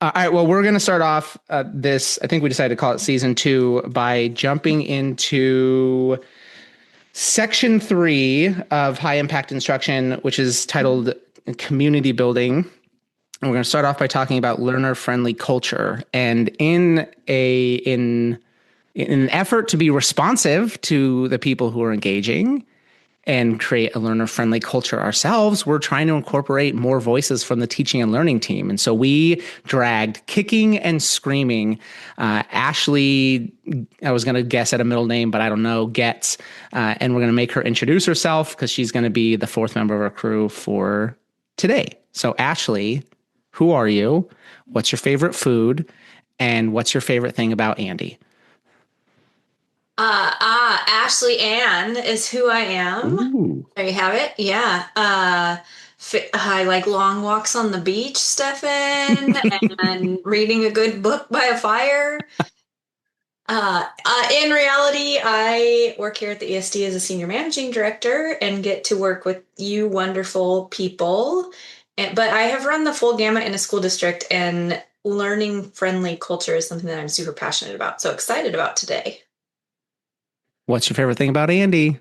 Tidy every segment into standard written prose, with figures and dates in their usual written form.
All right. Well, we're going to start off this. I think we decided to call it season 2 by jumping into section 3 of high impact instruction, which is titled community building. And we're going to start off by talking about learner friendly culture. And in an effort to be responsive to the people who are engaging and create a learner-friendly culture ourselves, we're trying to incorporate more voices from the teaching and learning team. And so we dragged kicking and screaming Ashley, I was going to guess at a middle name, but I don't know, Goetz, and we're going to make her introduce herself because she's going to be the 4th member of our crew for today. So Ashley, who are you? What's your favorite food? And what's your favorite thing about Andy? Ashley Ann is who I am. Ooh. There you have it. Yeah. I like long walks on the beach, Stefan, and reading a good book by a fire. In reality, I work here at the ESD as a senior managing director and get to work with you wonderful people. But I have run the full gamut in a school district, and learning friendly culture is something that I'm super passionate about. So excited about today. What's your favorite thing about Andy?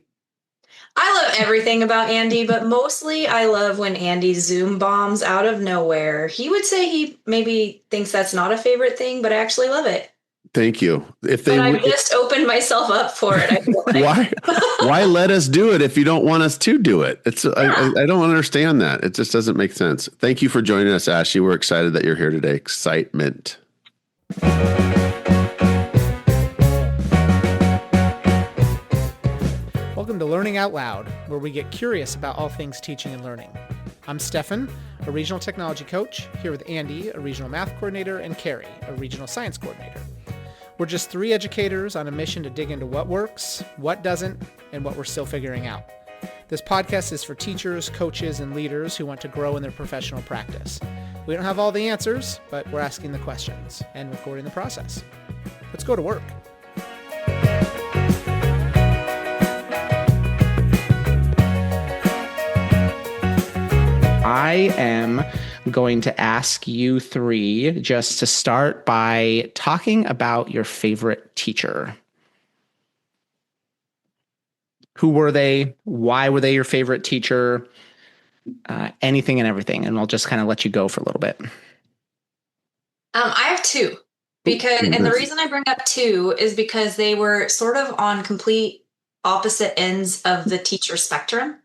I love everything about Andy, but mostly I love when Andy Zoom bombs out of nowhere. He would say he maybe thinks that's not a favorite thing, but I actually love it. Thank you. If they But I've just opened myself up for it, I feel like. why let us do it if you don't want us to do it? I don't understand that. It just doesn't make sense. Thank you for joining us, Ashley. We're excited that you're here today. Excitement. Welcome to Learning Out Loud, where we get curious about all things teaching and learning. I'm Stefan, a regional technology coach, here with Andy, a regional math coordinator, and Cari, a regional science coordinator. We're just 3 educators on a mission to dig into what works, what doesn't, and what we're still figuring out. This podcast is for teachers, coaches, and leaders who want to grow in their professional practice. We don't have all the answers, but we're asking the questions and recording the process. Let's go to work. I am going to ask you 3 just to start by talking about your favorite teacher. Who were they? Why were they your favorite teacher? Anything and everything. And I'll just kind of let you go for a little bit. I have 2 and the reason I bring up 2 is because they were sort of on complete opposite ends of the teacher spectrum.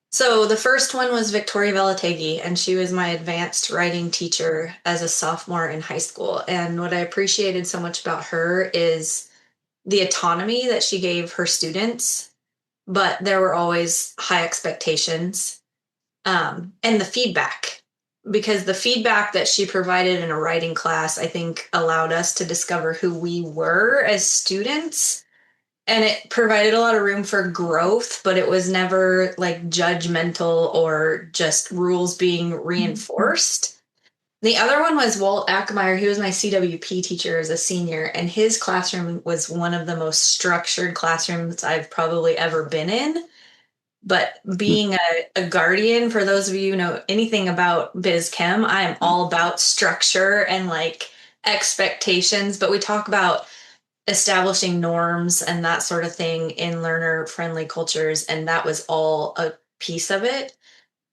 So the first one was Victoria Velategi, and she was my advanced writing teacher as a sophomore in high school. And what I appreciated so much about her is the autonomy that she gave her students, but there were always high expectations, and the feedback, because the feedback that she provided in a writing class, I think, allowed us to discover who we were as students. And it provided a lot of room for growth, but it was never like judgmental or just rules being reinforced. The other one was Walt Ackemeyer. He was my CWP teacher as a senior, and his classroom was one of the most structured classrooms I've probably ever been in. But being a guardian, for those of you who know anything about biz chem, I am all about structure and like expectations. But we talk about establishing norms and that sort of thing in learner-friendly cultures, and that was all a piece of it.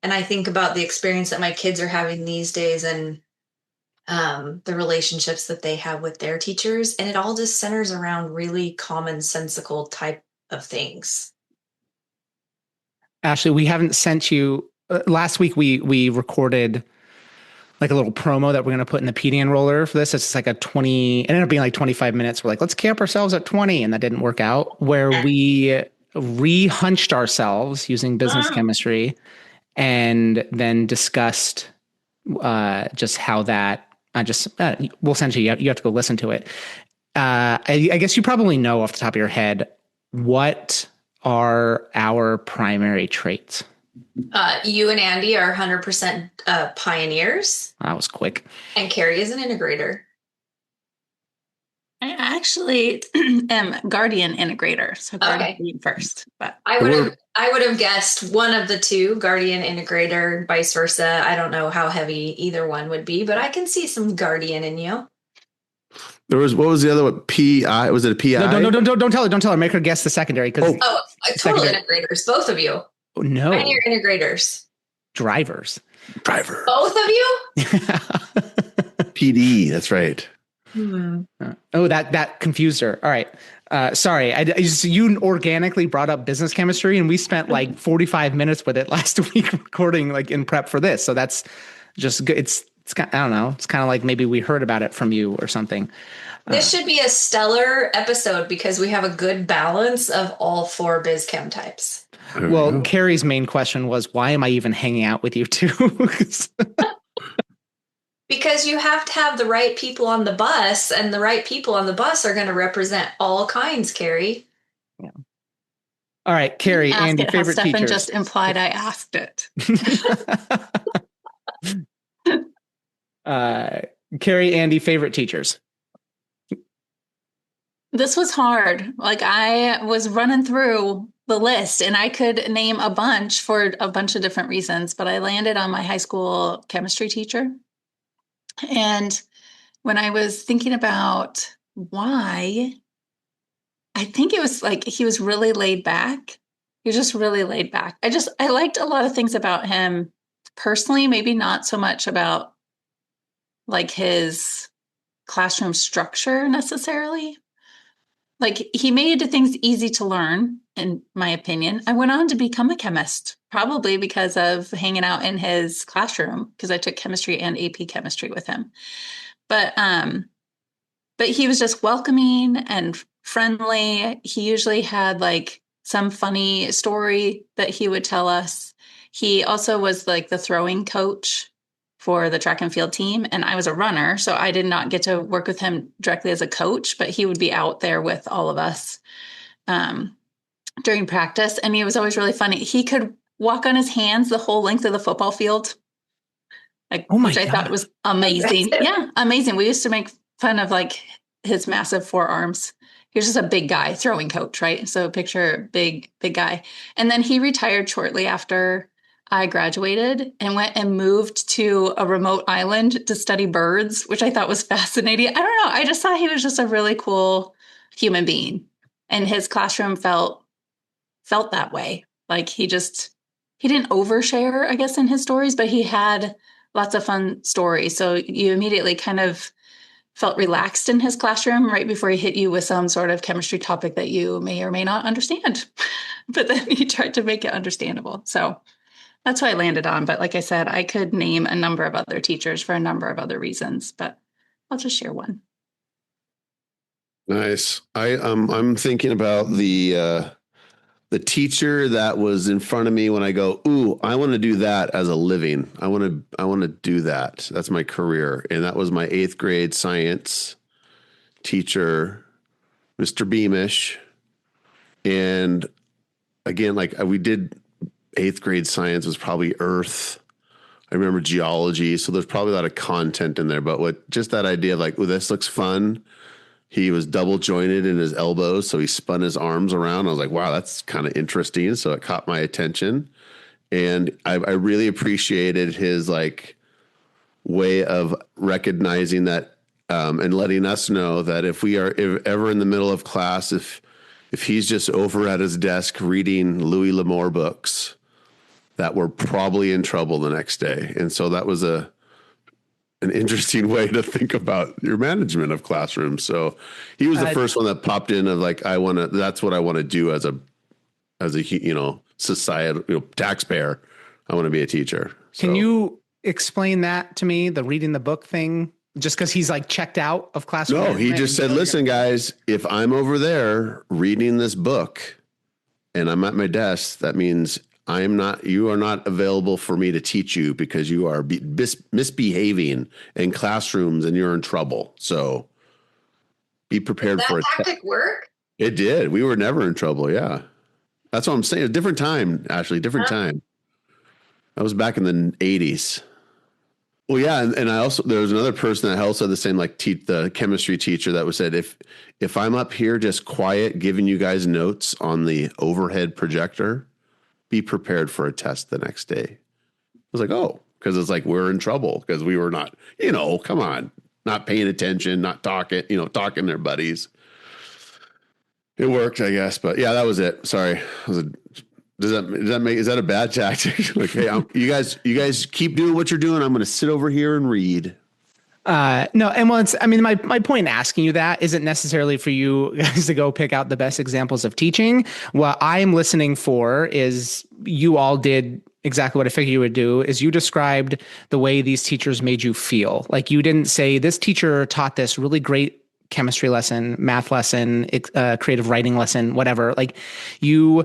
And I think about the experience that my kids are having these days and the relationships that they have with their teachers, and it all just centers around really commonsensical type of things. Ashley, we haven't sent you last week. We recorded like a little promo that we're going to put in the PD enroller for this. It's like it ended up being like 25 minutes. We're like, let's camp ourselves at 20. And that didn't work out, where we re-hunched ourselves using business chemistry and then discussed just how that, we'll send you, you have to go listen to it. I guess you probably know off the top of your head, what are our primary traits? You and Andy are 100% pioneers. That was quick. And Cari is an integrator. I actually am guardian integrator, so guardian first. But I would have guessed one of the two, guardian integrator, vice versa. I don't know how heavy either one would be, but I can see some guardian in you. What was the other one? PI? Was it a PI? No, don't tell her. Don't tell her. Make her guess the secondary. Total integrators, both of you. No. Pioneer integrators. Drivers. Both of you? PD, that's right. Oh, that confused her. All right. Sorry. You organically brought up business chemistry, and we spent like 45 minutes with it last week recording, like in prep for this. So that's just good. It's I don't know. It's kind of like maybe we heard about it from you or something. This should be a stellar episode because we have a good balance of all four biz chem types. Well, Cari's main question was, why am I even hanging out with you two? Because you have to have the right people on the bus, and the right people on the bus are going to represent all kinds, Cari. Yeah. All right, Cari, Andy, favorite teachers. Stefan just implied I asked it. Cari, Andy, favorite teachers. This was hard. Like, I was running through the list and I could name a bunch for a bunch of different reasons, but I landed on my high school chemistry teacher. And when I was thinking about why, I think it was like he was really laid back. He was just really laid back. I liked a lot of things about him personally, maybe not so much about like his classroom structure necessarily. Like, he made things easy to learn, in my opinion. I went on to become a chemist, probably because of hanging out in his classroom, because I took chemistry and AP chemistry with him. But he was just welcoming and friendly. He usually had like some funny story that he would tell us. He also was like the throwing coach for the track and field team. And I was a runner, so I did not get to work with him directly as a coach, but he would be out there with all of us during practice. And he was always really funny. He could walk on his hands the whole length of the football field, which I thought was amazing. Yeah, amazing. We used to make fun of like his massive forearms. He was just a big guy, throwing coach, right? So picture big guy. And then he retired shortly after I graduated and went and moved to a remote island to study birds, which I thought was fascinating. I don't know. I just thought he was just a really cool human being. And his classroom felt that way. Like he didn't overshare, I guess, in his stories, but he had lots of fun stories. So you immediately kind of felt relaxed in his classroom right before he hit you with some sort of chemistry topic that you may or may not understand. But then he tried to make it understandable. So that's what I landed on. But like I said, I could name a number of other teachers for a number of other reasons, but I'll just share one. Nice. I'm thinking about the teacher that was in front of me when I go, ooh, I want to do that as a living. I want to do that. That's my career. And that was my 8th grade science teacher, Mr. Beamish. And again, like we did 8th grade science was probably earth. I remember geology. So there's probably a lot of content in there, but just that idea of like, oh, this looks fun. He was double jointed in his elbows. So he spun his arms around. I was like, wow, that's kind of interesting. So it caught my attention. And I really appreciated his like way of recognizing that and letting us know that if ever in the middle of class, if he's just over at his desk reading Louis L'Amour books, that we're probably in trouble the next day. And so that was an interesting way to think about your management of classrooms. So he was the first one that popped in of like, that's what I want to do as a society, taxpayer. I want to be a teacher. So. Can you explain that to me? The reading the book thing, just because he's like checked out of classroom. No, he just said, listen, guys, if I'm over there reading this book and I'm at my desk, that means you are not available for me to teach you because you are misbehaving in classrooms and you're in trouble. So be prepared for it. That tactic work? It did. We were never in trouble. Yeah. That's what I'm saying. A different time, Ashley, different time. That was back in the 80s. Well, yeah, and I also there was another person that also had the same like the chemistry teacher that was said if I'm up here just quiet giving you guys notes on the overhead projector, be prepared for a test the next day. I was like, oh, because it's like we're in trouble because we were not, come on, not paying attention, not talking, talking to their buddies. It worked, I guess, but yeah, that was it. Sorry, does that make is that a bad tactic? Like, hey, you guys keep doing what you're doing. I'm going to sit over here and read. No, and well, my point in asking you that isn't necessarily for you guys to go pick out the best examples of teaching. What I'm listening for is you all did exactly what I figured you would do is you described the way these teachers made you feel. Like you didn't say this teacher taught this really great chemistry lesson, math lesson, creative writing lesson, whatever. Like you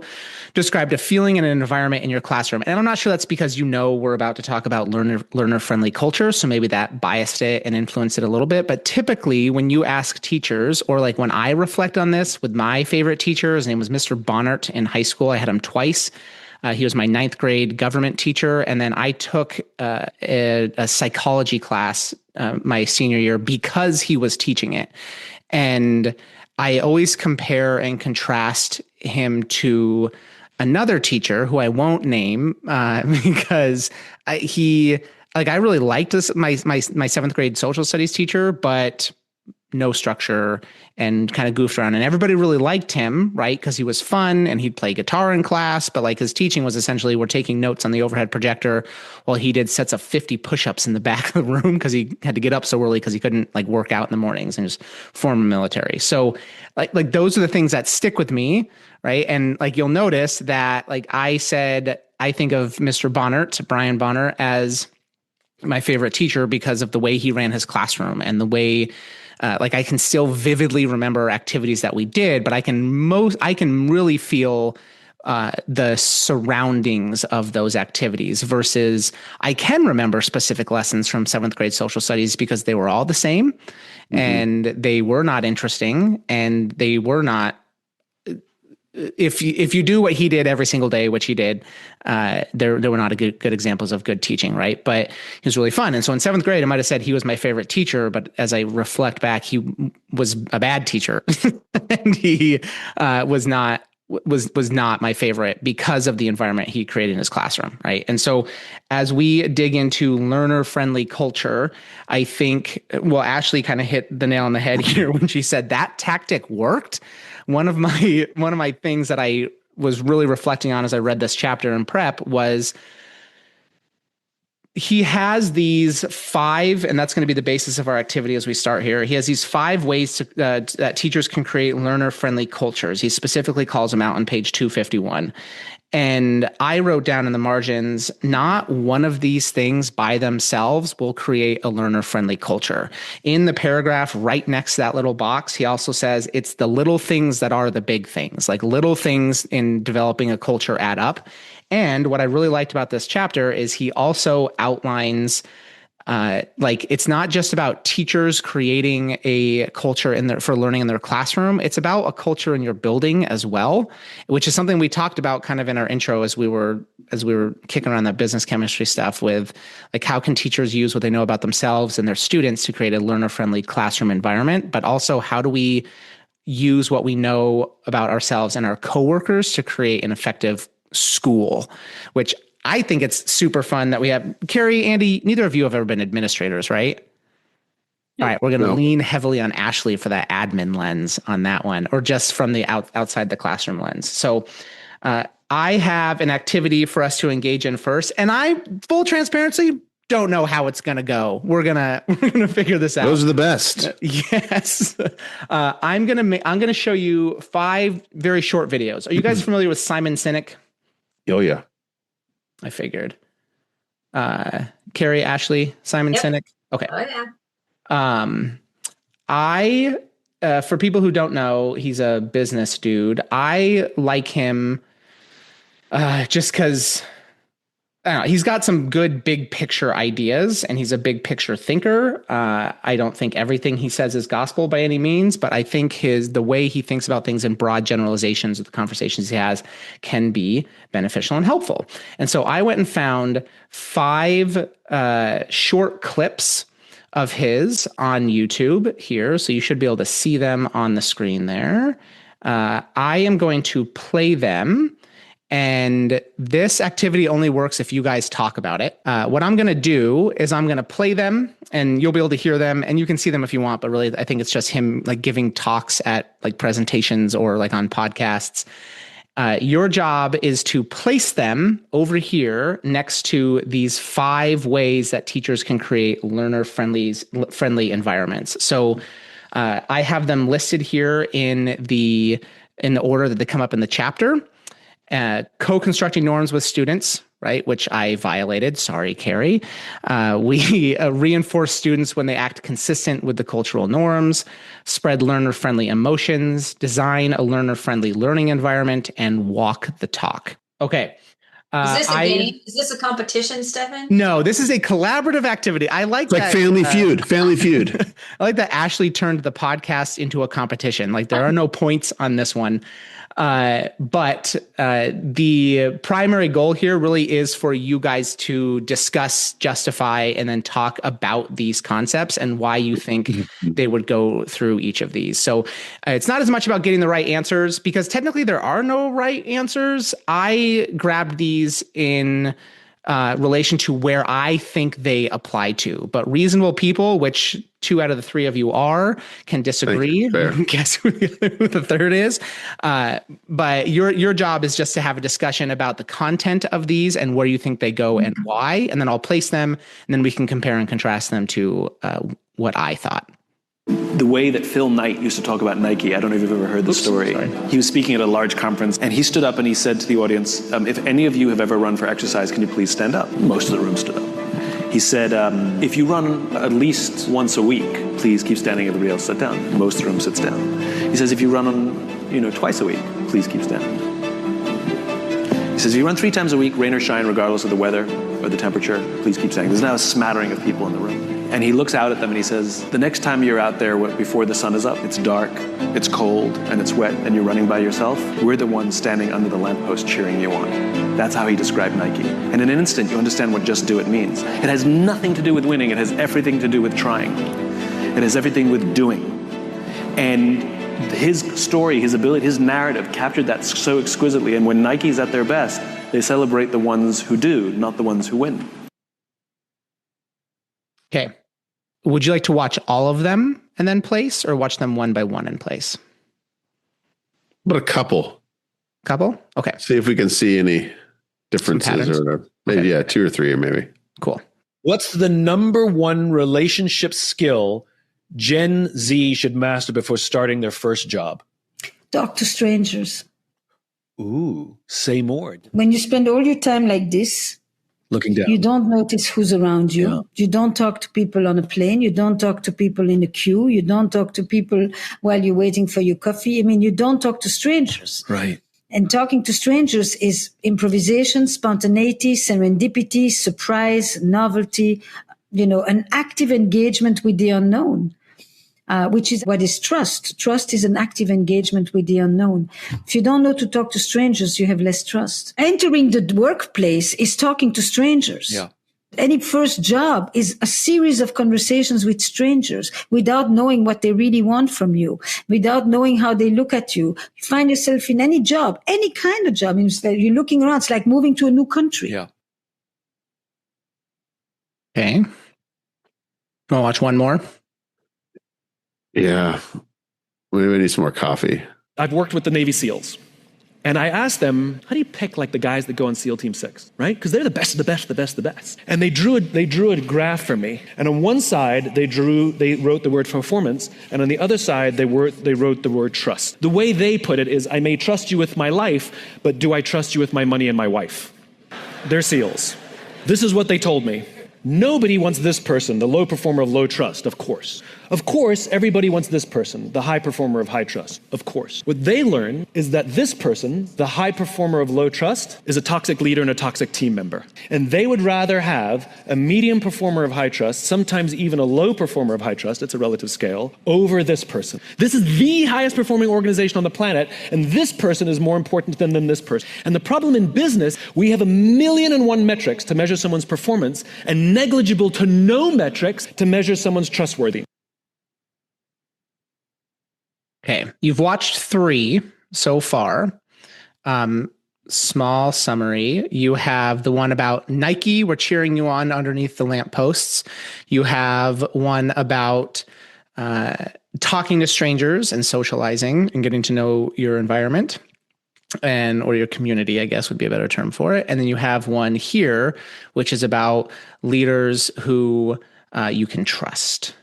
described a feeling and an environment in your classroom. And I'm not sure that's because we're about to talk about learner-friendly culture. So maybe that biased it and influenced it a little bit. But typically when you ask teachers, or like when I reflect on this with my favorite teacher, his name was Mr. Bonnert in high school. I had him twice. He was my 9th grade government teacher. And then I took a psychology class my senior year because he was teaching it. And I always compare and contrast him to another teacher who I won't name because I really liked my 7th grade social studies teacher, but no structure and kind of goofed around, and everybody really liked him, right? Because he was fun and he'd play guitar in class, but like his teaching was essentially we're taking notes on the overhead projector while he did sets of 50 push-ups in the back of the room because he had to get up so early because he couldn't like work out in the mornings and just former military. So like those are the things that stick with me, right? And like you'll notice that like I said, I think of Mr. Bonnert, Brian Bonnert, as my favorite teacher because of the way he ran his classroom and the way like I can still vividly remember activities that we did, but I can really feel the surroundings of those activities versus I can remember specific lessons from 7th grade social studies because they were all the same and they were not interesting and they were not if you do what he did every single day, which he did, there were not good examples of good teaching, right? But he was really fun. And so in 7th grade, I might have said he was my favorite teacher, but as I reflect back, he was a bad teacher, and he was not my favorite because of the environment he created in his classroom, right? And so as we dig into learner-friendly culture, I think, well, Ashley kind of hit the nail on the head here when she said that tactic worked. One of my things that I was really reflecting on as I read this chapter in prep was he has these 5, and that's going to be the basis of our activity as we start here. He has these 5 ways that teachers can create learner-friendly cultures. He specifically calls them out on page 251. And I wrote down in the margins, not one of these things by themselves will create a learner-friendly culture. In the paragraph right next to that little box, he also says it's the little things that are the big things, like little things in developing a culture add up. And what I really liked about this chapter is he also outlines like it's not just about teachers creating a culture for learning in their classroom. It's about a culture in your building as well, which is something we talked about kind of in our intro as we were kicking around that business chemistry stuff with like how can teachers use what they know about themselves and their students to create a learner-friendly classroom environment, but also how do we use what we know about ourselves and our coworkers to create an effective school, which I think it's super fun that we have Cari, Andy, neither of you have ever been administrators, right? All right. We're going to lean heavily on Ashley for that admin lens on that one, or just from the outside the classroom lens. So I have an activity for us to engage in first, and I, full transparency, don't know how it's going to go. We're going to figure this out. Those are the best. Yes. I'm going to show you 5 very short videos. Are you guys familiar with Simon Sinek? Oh yeah. I figured. Cari, Ashley, Simon Sinek. Okay. Oh yeah. For people who don't know, he's a business dude. I like him just because he's got some good big picture ideas, and he's a big picture thinker. I don't think everything he says is gospel by any means, but I think the way he thinks about things in broad generalizations with the conversations he has can be beneficial and helpful. And so I went and found 5 short clips of his on YouTube here. So you should be able to see them on the screen there. I am going to play them. And this activity only works if you guys talk about it. What I'm going to do is I'm going to play them, and you'll be able to hear them, and you can see them if you want. But really, I think it's just him like giving talks at like presentations or like on podcasts. Your job is to place them over here next to these 5 ways that teachers can create learner-friendly environments. So I have them listed here in the order that they come up in the chapter. Co-constructing norms with students, right, which I violated. Sorry, Cari. We reinforce students when they act consistent with the cultural norms, spread learner-friendly emotions, design a learner-friendly learning environment, and walk the talk. Okay. Is this a game? Is this a competition, Stefan? No, this is a collaborative activity. I like that. Like Family Feud. I like that Ashley turned the podcast into a competition. Like there are no points on this one. But the primary goal here really is for you guys to discuss, justify, and then talk about these concepts and why you think they would go through each of these. So it's not as much about getting the right answers, because technically there are no right answers. I grabbed these in relation to where I think they apply to. But reasonable people, which 2 out of the 3 of you are, can disagree. Guess who the third is. But your job is just to have a discussion about the content of these and where you think they go and why. And then I'll place them, and then we can compare and contrast them to what I thought. The way that Phil Knight used to talk about Nike, I don't know if you've ever heard the story. Sorry. He was speaking at a large conference, and he stood up and he said to the audience, if any of you have ever run for exercise, can you please stand up? Most of the room stood up. He said, if you run at least once a week, please keep standing, everybody else sit down. Most of the room sits down. He says, if you run twice a week, please keep standing. He says, if you run 3 times a week, rain or shine, regardless of the weather or the temperature, please keep standing. There's now a smattering of people in the room. And he looks out at them and he says, the next time you're out there before the sun is up, it's dark, it's cold, and it's wet, and you're running by yourself, we're the ones standing under the lamppost cheering you on. That's how he described Nike. And in an instant, you understand what just do it means. It has nothing to do with winning. It has everything to do with trying. It has everything with doing. And his story, his ability, his narrative captured that so exquisitely. And when Nike's at their best, they celebrate the ones who do, not the ones who win. Okay. Would you like to watch all of them and then place, or watch them one by one and place? But a couple. Couple? Okay. See if we can see any differences or whatever. Maybe, okay. 2 or 3 or maybe. Cool. What's the number 1 relationship skill Gen Z should master before starting their first job? Talk to strangers. Ooh, say more. When you spend all your time like this, looking down, you don't notice who's around you. Yeah. You don't talk to people on a plane. You don't talk to people in a queue. You don't talk to people while you're waiting for your coffee. I mean, you don't talk to strangers. Right. And talking to strangers is improvisation, spontaneity, serendipity, surprise, novelty, an active engagement with the unknown. Which is what is trust. Trust is an active engagement with the unknown. If you don't know to talk to strangers, you have less trust. Entering the workplace is talking to strangers. Yeah. Any first job is a series of conversations with strangers without knowing what they really want from you, without knowing how they look at you. You find yourself in any job, any kind of job. You're looking around. It's like moving to a new country. Yeah. Okay. Want to watch one more? Yeah. We need some more coffee. I've worked with the Navy SEALs, and I asked them, how do you pick like the guys that go on SEAL Team 6, right? Because they're the best of the best, the best of the best. And they drew a graph for me. And on one side, they wrote the word performance, and on the other side, they wrote the word trust. The way they put it is, I may trust you with my life, but do I trust you with my money and my wife? They're SEALs. This is what they told me. Nobody wants this person, the low performer of low trust, of course. Of course, everybody wants this person, the high performer of high trust, of course. What they learn is that this person, the high performer of low trust, is a toxic leader and a toxic team member. And they would rather have a medium performer of high trust, sometimes even a low performer of high trust, it's a relative scale, over this person. This is the highest performing organization on the planet, and this person is more important than this person. And the problem in business, we have 1,000,001 metrics to measure someone's performance, and negligible to no metrics to measure someone's trustworthiness. Okay, you've watched 3 so far. Small summary. You have the one about Nike. We're cheering you on underneath the lampposts. You have one about talking to strangers and socializing and getting to know your environment or your community, I guess would be a better term for it. And then you have one here, which is about leaders who you can trust.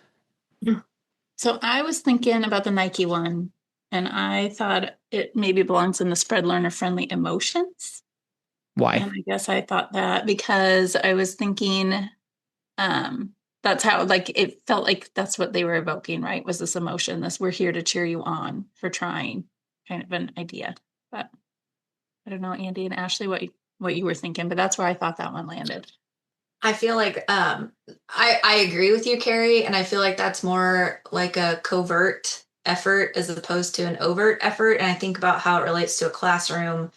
So I was thinking about the Nike one, and I thought it maybe belongs in the spread learner-friendly emotions. Why? And I guess I thought that because I was thinking that's how, like, it felt like that's what they were evoking, right? Was this emotion, this we're here to cheer you on for trying kind of an idea. But I don't know, Andy and Ashley, what you were thinking, but that's where I thought that one landed. I feel like I agree with you, Cari, and I feel like that's more like a covert effort as opposed to an overt effort. And I think about how it relates to a classroom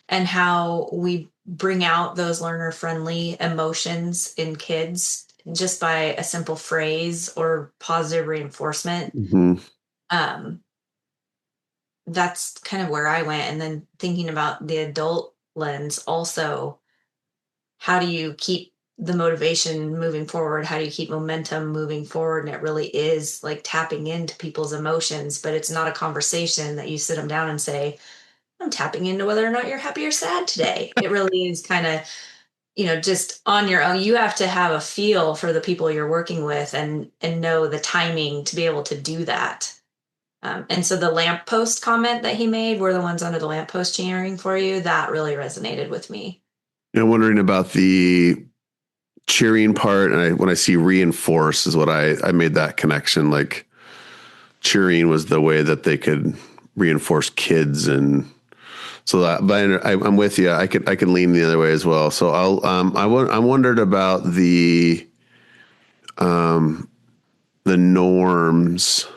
and how we bring out those learner-friendly emotions in kids just by a simple phrase or positive reinforcement. Mm-hmm. That's kind of where I went. And then thinking about the adult lens also, how do you keep the motivation moving forward? How do you keep momentum moving forward? And it really is like tapping into people's emotions, but it's not a conversation that you sit them down and say, I'm tapping into whether or not you're happy or sad today. It really is kind of, just on your own. You have to have a feel for the people you're working with and know the timing to be able to do that. And so the lamppost comment that he made, we're the ones under the lamppost cheering for you, that really resonated with me. Wondering about the cheering part, and when I see reinforce is what I made that connection. Like cheering was the way that they could reinforce kids, and so that. But I'm with you. I could lean the other way as well. So I wondered about the norms,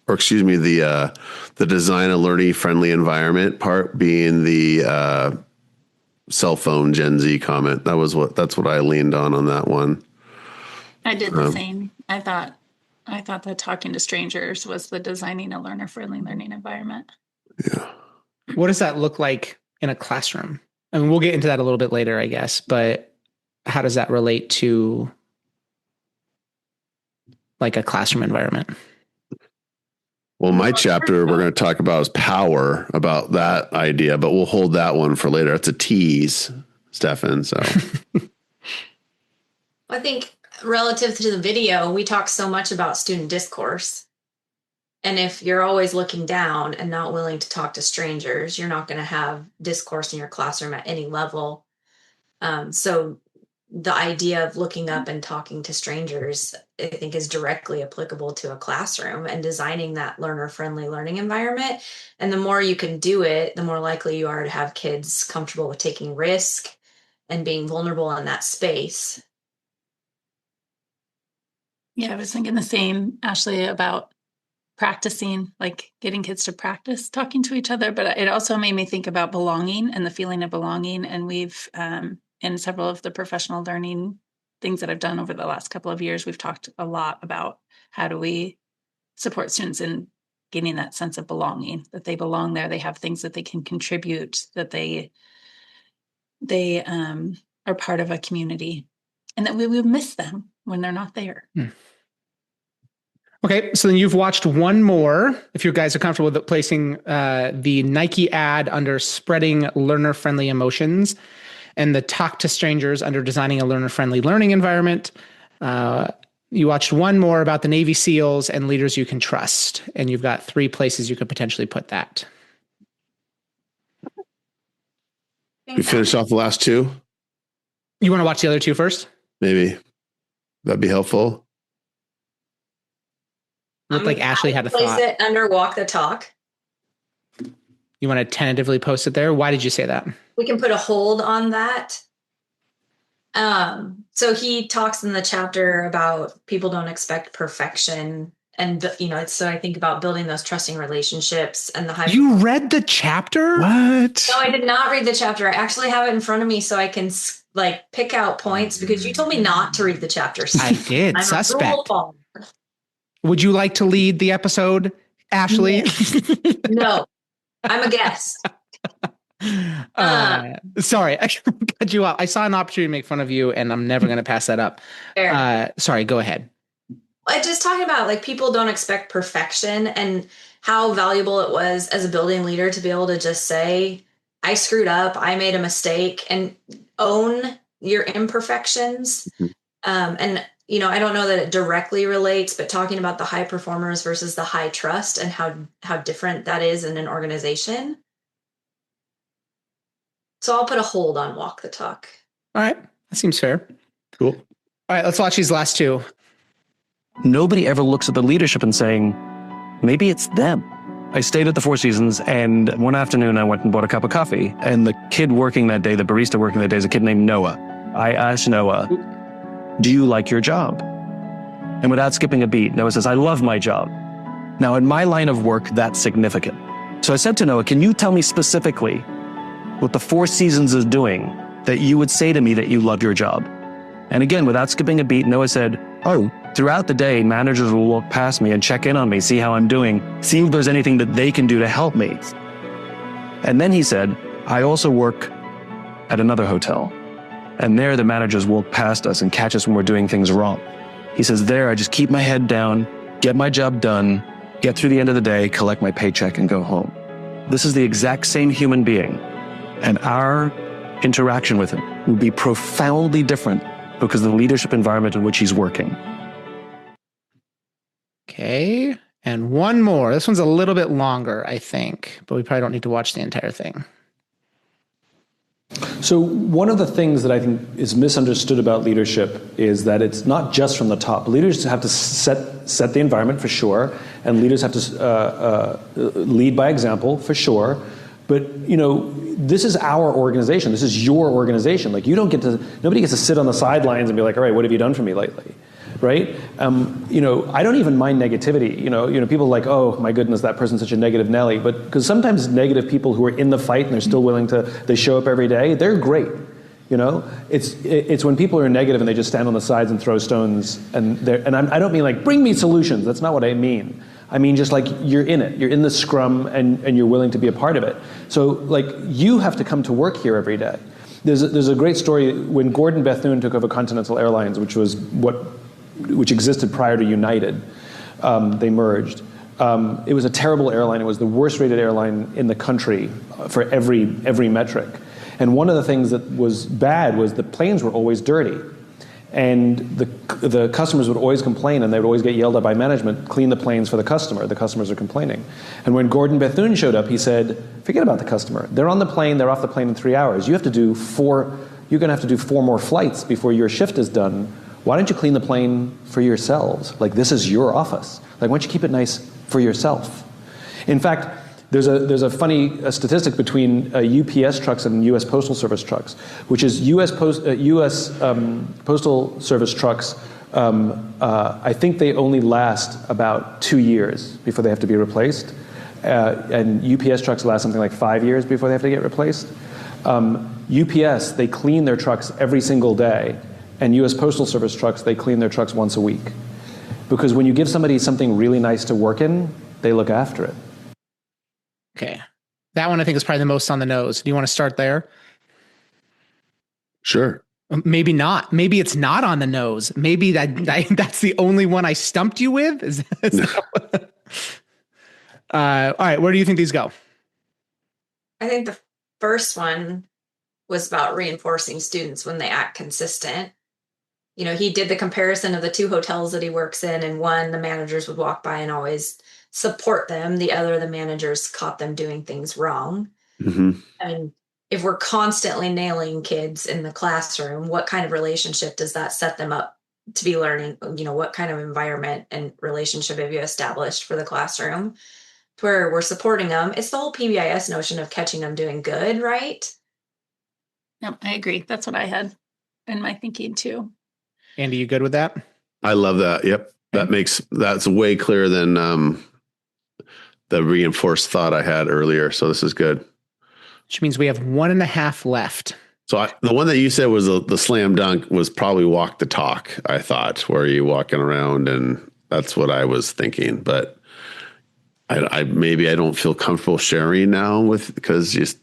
or excuse me, the design a learning friendly environment part being the cell phone Gen Z comment. That's what I leaned on that one. I did the same. I thought that talking to strangers was the designing a learner-friendly learning environment. Yeah. What does that look like in a classroom? I mean, we'll get into that a little bit later, I guess, but how does that relate to like a classroom environment? Well, my chapter we're going to talk about is power, about that idea, but we'll hold that one for later. It's a tease, Stefan. So I think relative to the video, we talk so much about student discourse. And if you're always looking down and not willing to talk to strangers, you're not going to have discourse in your classroom at any level. So the idea of looking up and talking to strangers, I think, is directly applicable to a classroom and designing that learner-friendly learning environment. And the more you can do it, the more likely you are to have kids comfortable with taking risk and being vulnerable in that space. Yeah, I was thinking the same, Ashley, about practicing, like getting kids to practice talking to each other. But it also made me think about belonging and the feeling of belonging. And we've, in several of the professional learning things that I've done over the last couple of years, we've talked a lot about how do we support students in getting that sense of belonging, that they belong there, they have things that they can contribute, that they are part of a community, and that we would miss them when they're not there. Okay, so then you've watched one more. If you guys are comfortable with placing the Nike ad under spreading learner-friendly emotions and the talk to strangers under designing a learner-friendly learning environment. You watched one more about the Navy SEALs and leaders you can trust, and you've got 3 places you could potentially put that. We finished off the last 2? You want to watch the other 2 first? Maybe that'd be helpful. Looked like Ashley had a place thought. it under walk the talk. You want to tentatively post it there? Why did you say that? We can put a hold on that. So he talks in the chapter about people don't expect perfection. And, so I think about building those trusting relationships and the high. You read the chapter? What? No, I did not read the chapter. I actually have it in front of me so I can pick out points because you told me not to read the chapters. I did. I'm Suspect. Would you like to lead the episode, Ashley? No, I'm a guest. Sorry, I cut you off. I saw an opportunity to make fun of you, and I'm never going to pass that up. Sorry, go ahead. Just talking about people don't expect perfection and how valuable it was as a building leader to be able to just say, I screwed up, I made a mistake, and own your imperfections. And, I don't know that it directly relates, but talking about the high performers versus the high trust and how different that is in an organization. So I'll put a hold on walk the talk. All right. That seems fair. Cool. All right. Let's watch these last two. Nobody ever looks at the leadership and saying, maybe it's them. I stayed at the Four Seasons, and one afternoon I went and bought a cup of coffee, and the kid working that day, the barista working that day, is a kid named Noah. I asked Noah, do you like your job? And without skipping a beat, Noah says, I love my job. Now, in my line of work, that's significant. So I said to Noah, can you tell me specifically what the Four Seasons is doing that you would say to me that you love your job? And again, without skipping a beat, Noah said, throughout the day, managers will walk past me and check in on me, see how I'm doing, see if there's anything that they can do to help me. And then he said, I also work at another hotel. And there the managers walk past us and catch us when we're doing things wrong. He says, there I just keep my head down, get my job done, get through the end of the day, collect my paycheck and go home. This is the exact same human being. And our interaction with him will be profoundly different because of the leadership environment in which he's working. Okay. And one more. This one's a little bit longer, I think, but we probably don't need to watch the entire thing. So one of the things that I think is misunderstood about leadership is that it's not just from the top. Leaders have to set the environment for sure, and leaders have to lead by example for sure. But this is our organization. This is your organization. Nobody gets to sit on the sidelines and be like, all right, what have you done for me lately? Right? I don't even mind negativity. People are like, oh my goodness, that person's such a negative Nelly. But because sometimes negative people who are in the fight and they're still willing to, they show up every day, they're great. It's when people are negative and they just stand on the sides and throw stones and I don't mean bring me solutions. That's not what I mean. I mean, just you're in it. You're in the scrum and you're willing to be a part of it. So you have to come to work here every day. There's a great story when Gordon Bethune took over Continental Airlines, which existed prior to United. They merged. It was a terrible airline. It was the worst rated airline in the country for every metric. And one of the things that was bad was the planes were always dirty. And the customers would always complain, and they would always get yelled at by management, clean the planes for the customer. The customers are complaining. And when Gordon Bethune showed up, he said, forget about the customer. They're on the plane, they're off the plane in 3 hours. You're going to have to do 4 more flights before your shift is done. Why don't you clean the plane for yourselves? This is your office. Why don't you keep it nice for yourself? In fact, there's a funny statistic between UPS trucks and U.S. Postal Service trucks, which is U.S. Postal Service trucks, I think they only last about 2 years before they have to be replaced. And UPS trucks last something like 5 years before they have to get replaced. UPS, they clean their trucks every single day. And U.S. Postal Service trucks, they clean their trucks once a week. Because when you give somebody something really nice to work in, they look after it. Okay. That one I think is probably the most on the nose. Do you want to start there? Sure. Maybe not. Maybe it's not on the nose. Maybe that's the only one I stumped you with. All right. Where do you think these go? I think the first one was about reinforcing students when they act consistent. He did the comparison of the 2 hotels that he works in, and one, the managers would walk by and always support them. The other, the managers caught them doing things wrong. Mm-hmm. And if we're constantly nailing kids in the classroom, what kind of relationship does that set them up to be learning? What kind of environment and relationship have you established for the classroom where we're supporting them? It's the whole PBIS notion of catching them doing good, right? Yep, I agree. That's what I had in my thinking too. Andy, you good with that? I love that. Yep. That's way clearer than the reinforced thought I had earlier. So this is good. Which means we have 1.5 left. So the one that you said was the slam dunk was probably walk the talk, I thought, where you walking around, and that's what I was thinking. But I maybe I don't feel comfortable sharing now because just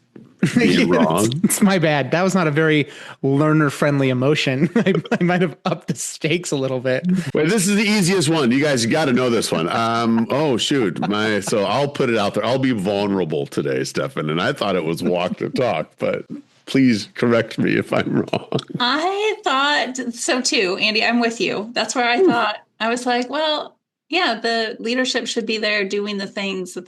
being wrong. It's my bad. That was not a very learner-friendly emotion. I might have upped the stakes a little bit. Wait, this is the easiest one. You guys got to know this one. Oh shoot, so I'll put it out there. I'll be vulnerable today, Stefan. And I thought it was walk the talk, but please correct me if I'm wrong. I thought so too, Andy. I'm with you. That's where I thought. I was like, well, yeah, the leadership should be there doing the things that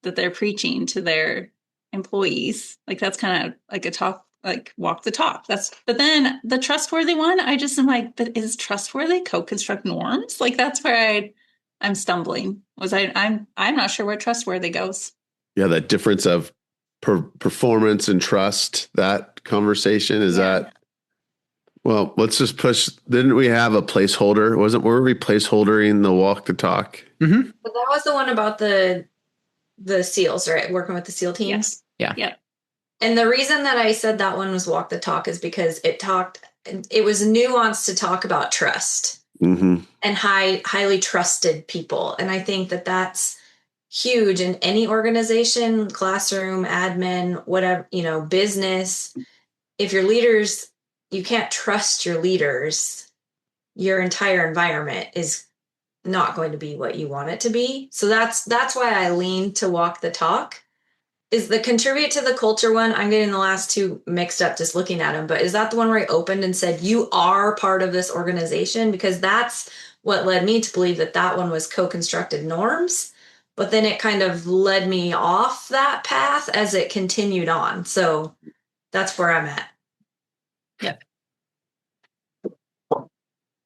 they're preaching to their employees. Like that's kind of like a talk, like walk the talk. But then the trustworthy one, I just am like, but is trustworthy co-construct norms? Like that's where I'm stumbling. I'm not sure where trustworthy goes. Yeah, that difference of performance and trust. That conversation is that. Well, let's just push. Didn't we have a placeholder? Were we placeholdering the walk the talk? Mm-hmm. But that was the one about the SEALs, right? Working with the SEAL teams. Yeah. Yeah. And the reason that I said that one was walk the talk is because it was nuanced to talk about trust and highly trusted people. And I think that that's huge in any organization, classroom, admin, whatever, business. If your leaders, you can't trust your leaders, your entire environment is not going to be what you want it to be. So that's why I lean to walk the talk. Is the contribute to the culture one? I'm getting the last two mixed up just looking at them, but is that the one where I opened and said, you are part of this organization? Because that's what led me to believe that one was co-constructed norms, but then it kind of led me off that path as it continued on. So that's where I'm at. Yeah.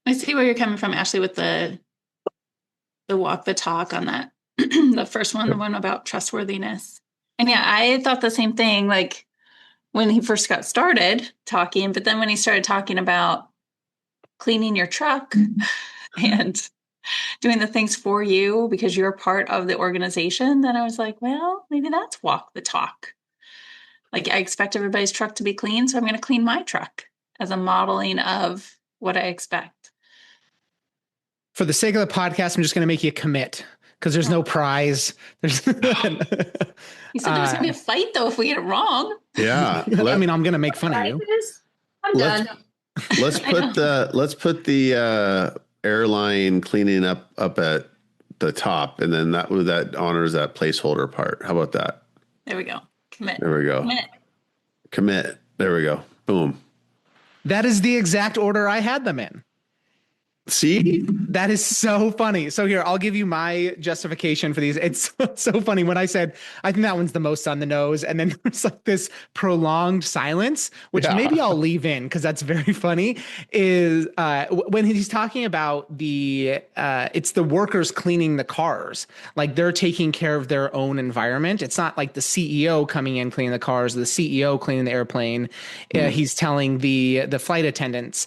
I see where you're coming from, Ashley, with the walk the talk on that. The first one, the one about trustworthiness. And yeah, I thought the same thing, like when he first got started talking, but then when he started talking about cleaning your truck and doing the things for you because you're part of the organization, then I was like, well, maybe that's walk the talk. Like I expect everybody's truck to be clean, so I'm going to clean my truck as a modeling of what I expect. For the sake of the podcast, I'm just going to make you commit because there's no prize. There's. He said there's going to be a fight though if we get it wrong. Yeah, I mean, I'm going to make fun of you. I'm done. Let's put the airline cleaning up at the top, and then that honors that placeholder part. How about that? There we go. Commit. There we go. Commit. There we go. Boom. That is the exact order I had them in. See? That is so funny. So here, I'll give you my justification for these. It's so funny when I said, I think that one's the most on the nose. And then there's like this prolonged silence, which maybe I'll leave in because that's very funny, is when he's talking about it's the workers cleaning the cars. Like they're taking care of their own environment. It's not like the CEO coming in cleaning the cars, the CEO cleaning the airplane. He's telling the flight attendants,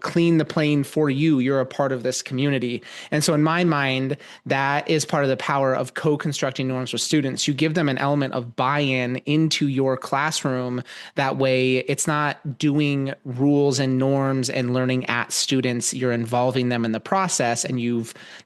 clean the plane for you. You're a part of this community. And so in my mind, that is part of the power of co-constructing norms with students. You give them an element of buy-in into your classroom. That way it's not doing rules and norms and learning at students. You're involving them in the process and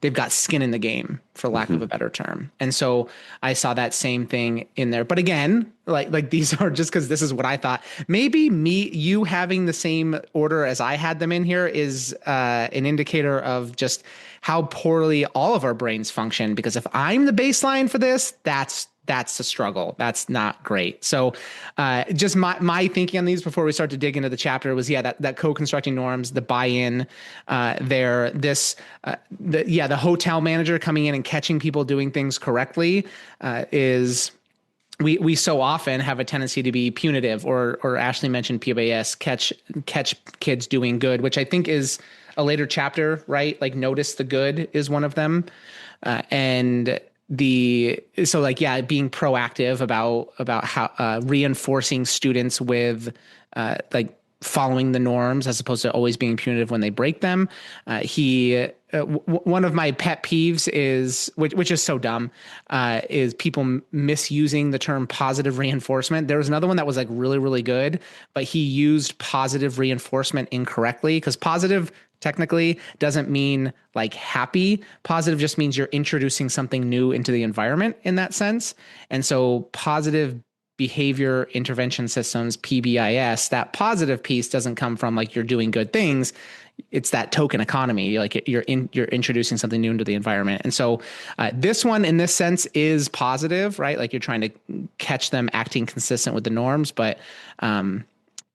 they've got skin in the game, for lack of a better term. And so I saw that same thing in there. But again, like these are just because this is what I thought. Maybe you having the same order as I had them in here is an indicator of just how poorly all of our brains function. Because if I'm the baseline for this, that's the struggle. That's not great. So just my thinking on these before we start to dig into the chapter was, that co-constructing norms, the buy-in there, the hotel manager coming in and catching people doing things correctly is we so often have a tendency to be punitive, or Ashley mentioned PBIS, catch kids doing good, which I think is a later chapter, right? Like notice the good is one of them. Being proactive about how reinforcing students with like following the norms as opposed to always being punitive when they break them. One of my pet peeves is, which is so dumb, is people misusing the term positive reinforcement. There was another one that was like really, really good, but he used positive reinforcement incorrectly, because positive technically doesn't mean like happy. Positive just means you're introducing something new into the environment in that sense. And so positive behavior intervention systems, PBIS, that positive piece doesn't come from like you're doing good things. It's that token economy. Like you're introducing something new into the environment. And so this one in this sense is positive, right? Like you're trying to catch them acting consistent with the norms, but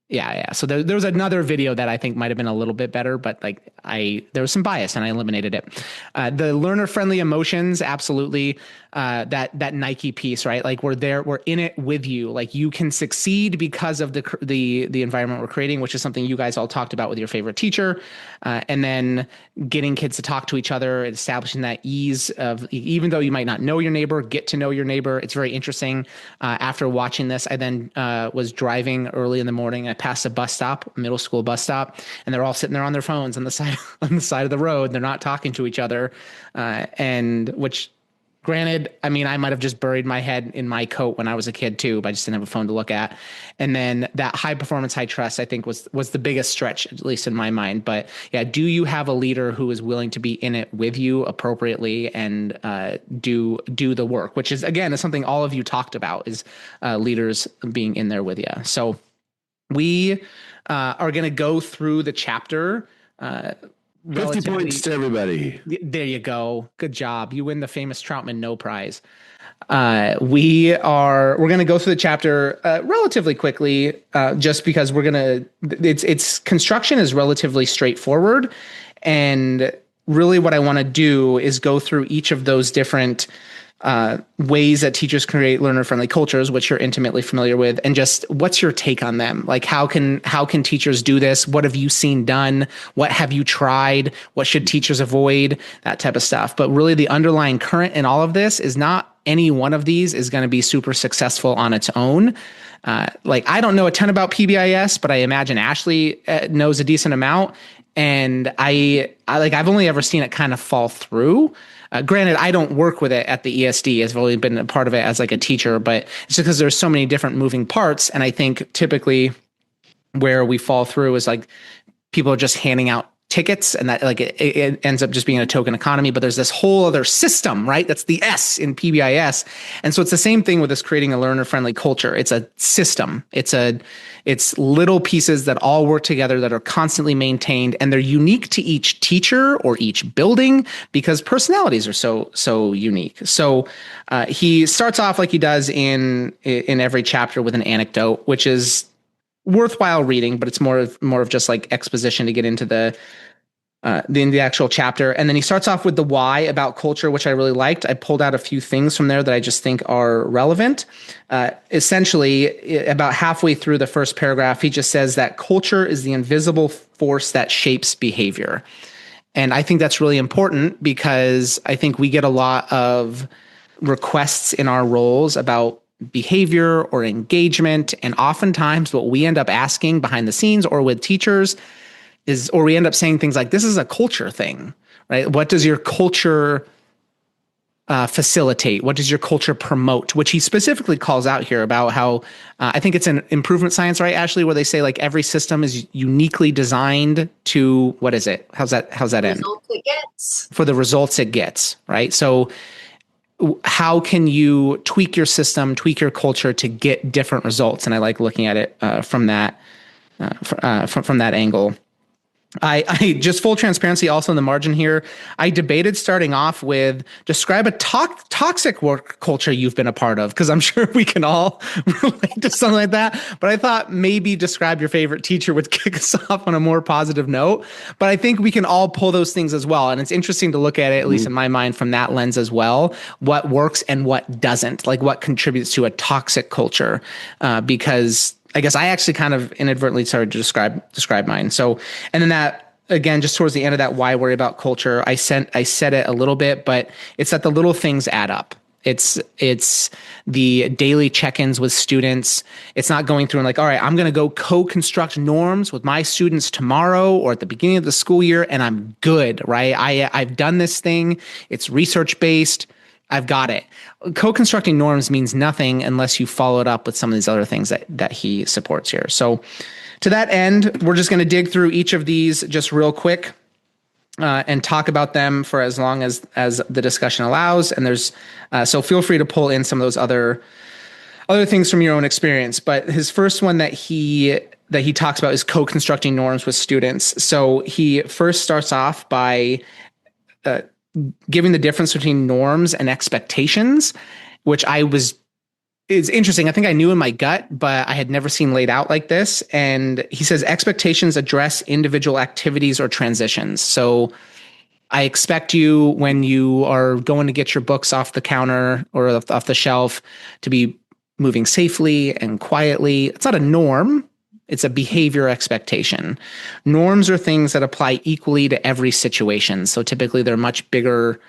yeah. So there was another video that I think might have been a little bit better, but like there was some bias and I eliminated it. The learner-friendly emotions, absolutely. That Nike piece, right? Like we're in it with you. Like you can succeed because of the environment we're creating, which is something you guys all talked about with your favorite teacher. And then getting kids to talk to each other, establishing that ease of, even though you might not know your neighbor, get to know your neighbor. It's very interesting. After watching this, I then was driving early in the morning. I passed a bus stop, a middle school bus stop, and they're all sitting there on their phones on the side of the road. They're not talking to each other, and which, granted, I mean, I might have just buried my head in my coat when I was a kid too, but I just didn't have a phone to look at. And then that high performance, high trust, I think was the biggest stretch, at least in my mind. But yeah, do you have a leader who is willing to be in it with you appropriately and do the work, which is, again, is something all of you talked about, is leaders being in there with you. So we are going to go through the chapter. 50 points to everybody. There you go. Good job. You win the famous Troutman No Prize. We're going to go through the chapter relatively quickly, just because its construction is relatively straightforward. And really what I want to do is go through each of those different ways that teachers create learner-friendly cultures, which you're intimately familiar with, and just what's your take on them? Like how can teachers do this? What have you seen done? What have you tried? What should teachers avoid? That type of stuff. But really the underlying current in all of this is not any one of these is going to be super successful on its own. Like I don't know a ton about PBIS, but I imagine Ashley knows a decent amount. And I've only ever seen it kind of fall through. Granted, I don't work with it at the ESD. I've only been a part of it as like a teacher, but it's because there's so many different moving parts. And I think typically where we fall through is like people are just handing out tickets, and that like it ends up just being a token economy. But there's this whole other system, right? That's the S in PBIS. And so it's the same thing with this creating a learner-friendly culture. It's a system. It's little pieces that all work together that are constantly maintained, and they're unique to each teacher or each building because personalities are so unique. So he starts off like he does in every chapter with an anecdote, which is worthwhile reading, but it's more of just like exposition to get into the actual chapter. And then he starts off with the why about culture, which I really liked. I pulled out a few things from there that I just think are relevant. Essentially, about halfway through the first paragraph, he just says that culture is the invisible force that shapes behavior. And I think that's really important because I think we get a lot of requests in our roles about behavior or engagement. And oftentimes what we end up asking behind the scenes or with teachers or we end up saying things like, this is a culture thing, right? What does your culture facilitate? What does your culture promote? Which he specifically calls out here about how, I think it's an improvement science, right, Ashley, where they say like every system is uniquely designed to, what is it? How's that end? Results it gets. For the results it gets, right? So how can you tweak your system, tweak your culture to get different results? And I like looking at it from that angle. I just full transparency also in the margin here. I debated starting off with describe a toxic work culture you've been a part of, because I'm sure we can all relate to something like that. But I thought maybe describe your favorite teacher would kick us off on a more positive note. But I think we can all pull those things as well. And it's interesting to look at it, at least in my mind, from that lens as well, what works and what doesn't, like what contributes to a toxic culture, because I guess I actually kind of inadvertently started to describe mine. So, and then that, again, just towards the end of that, why worry about culture? I said it a little bit, but it's that the little things add up. It's the daily check-ins with students. It's not going through and like, all right, I'm going to go co-construct norms with my students tomorrow or at the beginning of the school year, and I'm good, right? I've done this thing. It's research-based. I've got it. Co-constructing norms means nothing unless you follow it up with some of these other things that he supports here. So to that end, we're just going to dig through each of these just real quick and talk about them for as long as the discussion allows. And there's so feel free to pull in some of those other things from your own experience. But his first one that he talks about is co-constructing norms with students. So he first starts off by giving the difference between norms and expectations, which is interesting. I think I knew in my gut, but I had never seen laid out like this. And he says expectations address individual activities or transitions. So I expect you, when you are going to get your books off the counter or off the shelf, to be moving safely and quietly. It's not a norm. It's a behavior expectation. Norms are things that apply equally to every situation. So typically they're much bigger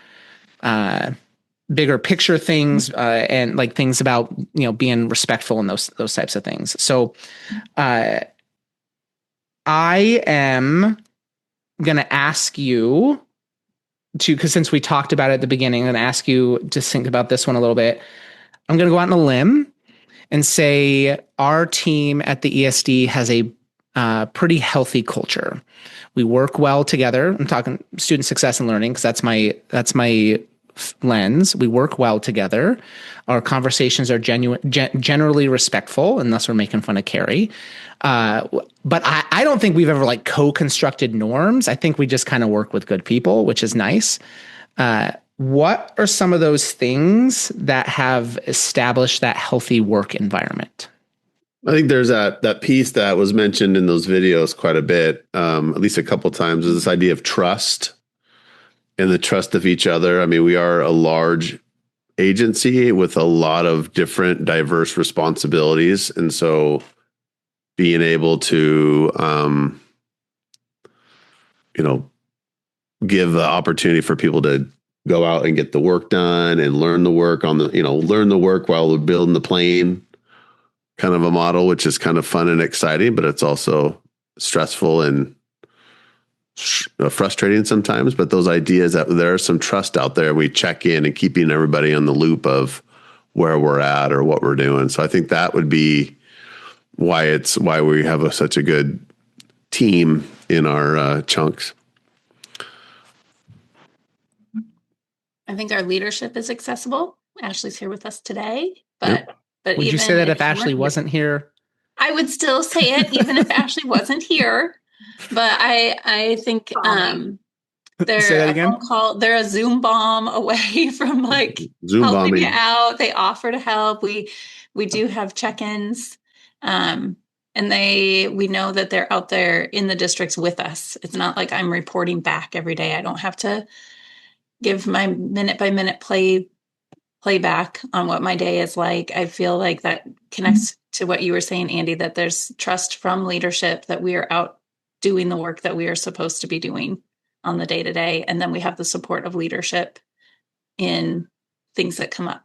picture things and like things about, being respectful and those types of things. So I am going to ask you to, because since we talked about it at the beginning, I'm going to ask you to think about this one a little bit. I'm going to go out on a limb and say our team at the ESD has a pretty healthy culture. We work well together. I'm talking student success and learning because that's my lens. We work well together. Our conversations are generally respectful, unless we're making fun of Cari. But I don't think we've ever like co-constructed norms. I think we just kind of work with good people, which is nice. What are some of those things that have established that healthy work environment? I think there's that piece that was mentioned in those videos quite a bit, at least a couple of times, is this idea of trust and the trust of each other. I mean, we are a large agency with a lot of different diverse responsibilities. And so being able to, give the opportunity for people to go out and get the work done and learn the work learn the work while we're building the plane, kind of a model, which is kind of fun and exciting, but it's also stressful and frustrating sometimes. But those ideas that there's some trust out there, we check in and keeping everybody on the loop of where we're at or what we're doing. So I think that would be why we have such a good team in our chunks. I think our leadership is accessible. Ashley's here with us today, but would you say that if Ashley wasn't here? I would still say it, even if Ashley wasn't here. But I think they're a phone call. They're a Zoom bomb away from Zoom helping bombing you out. They offer to help. We do have check-ins, and we know that they're out there in the districts with us. It's not like I'm reporting back every day. I don't have to give my minute by minute playback on what my day is like. I feel like that connects to what you were saying, Andy, that there's trust from leadership that we are out doing the work that we are supposed to be doing on the day to day. And then we have the support of leadership in things that come up.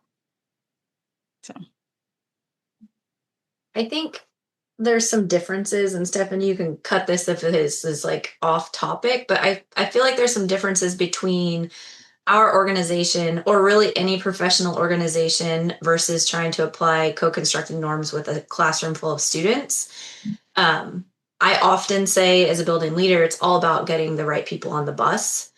So I think there's some differences, and Stefan, you can cut this if it is like off topic, but I feel like there's some differences between our organization, or really any professional organization, versus trying to apply co-constructing norms with a classroom full of students. I often say, as a building leader, it's all about getting the right people on the bus.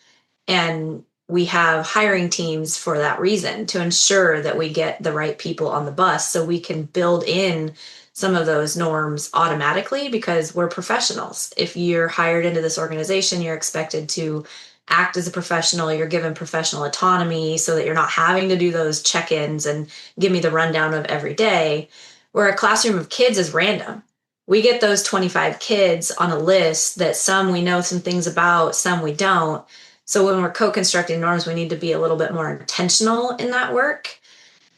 And we have hiring teams for that reason, to ensure that we get the right people on the bus so we can build in some of those norms automatically because we're professionals. If you're hired into this organization, you're expected to act as a professional, you're given professional autonomy so that you're not having to do those check-ins and give me the rundown of every day. Where a classroom of kids is random. We get those 25 kids on a list that some we know some things about, some we don't. So when we're co-constructing norms, we need to be a little bit more intentional in that work.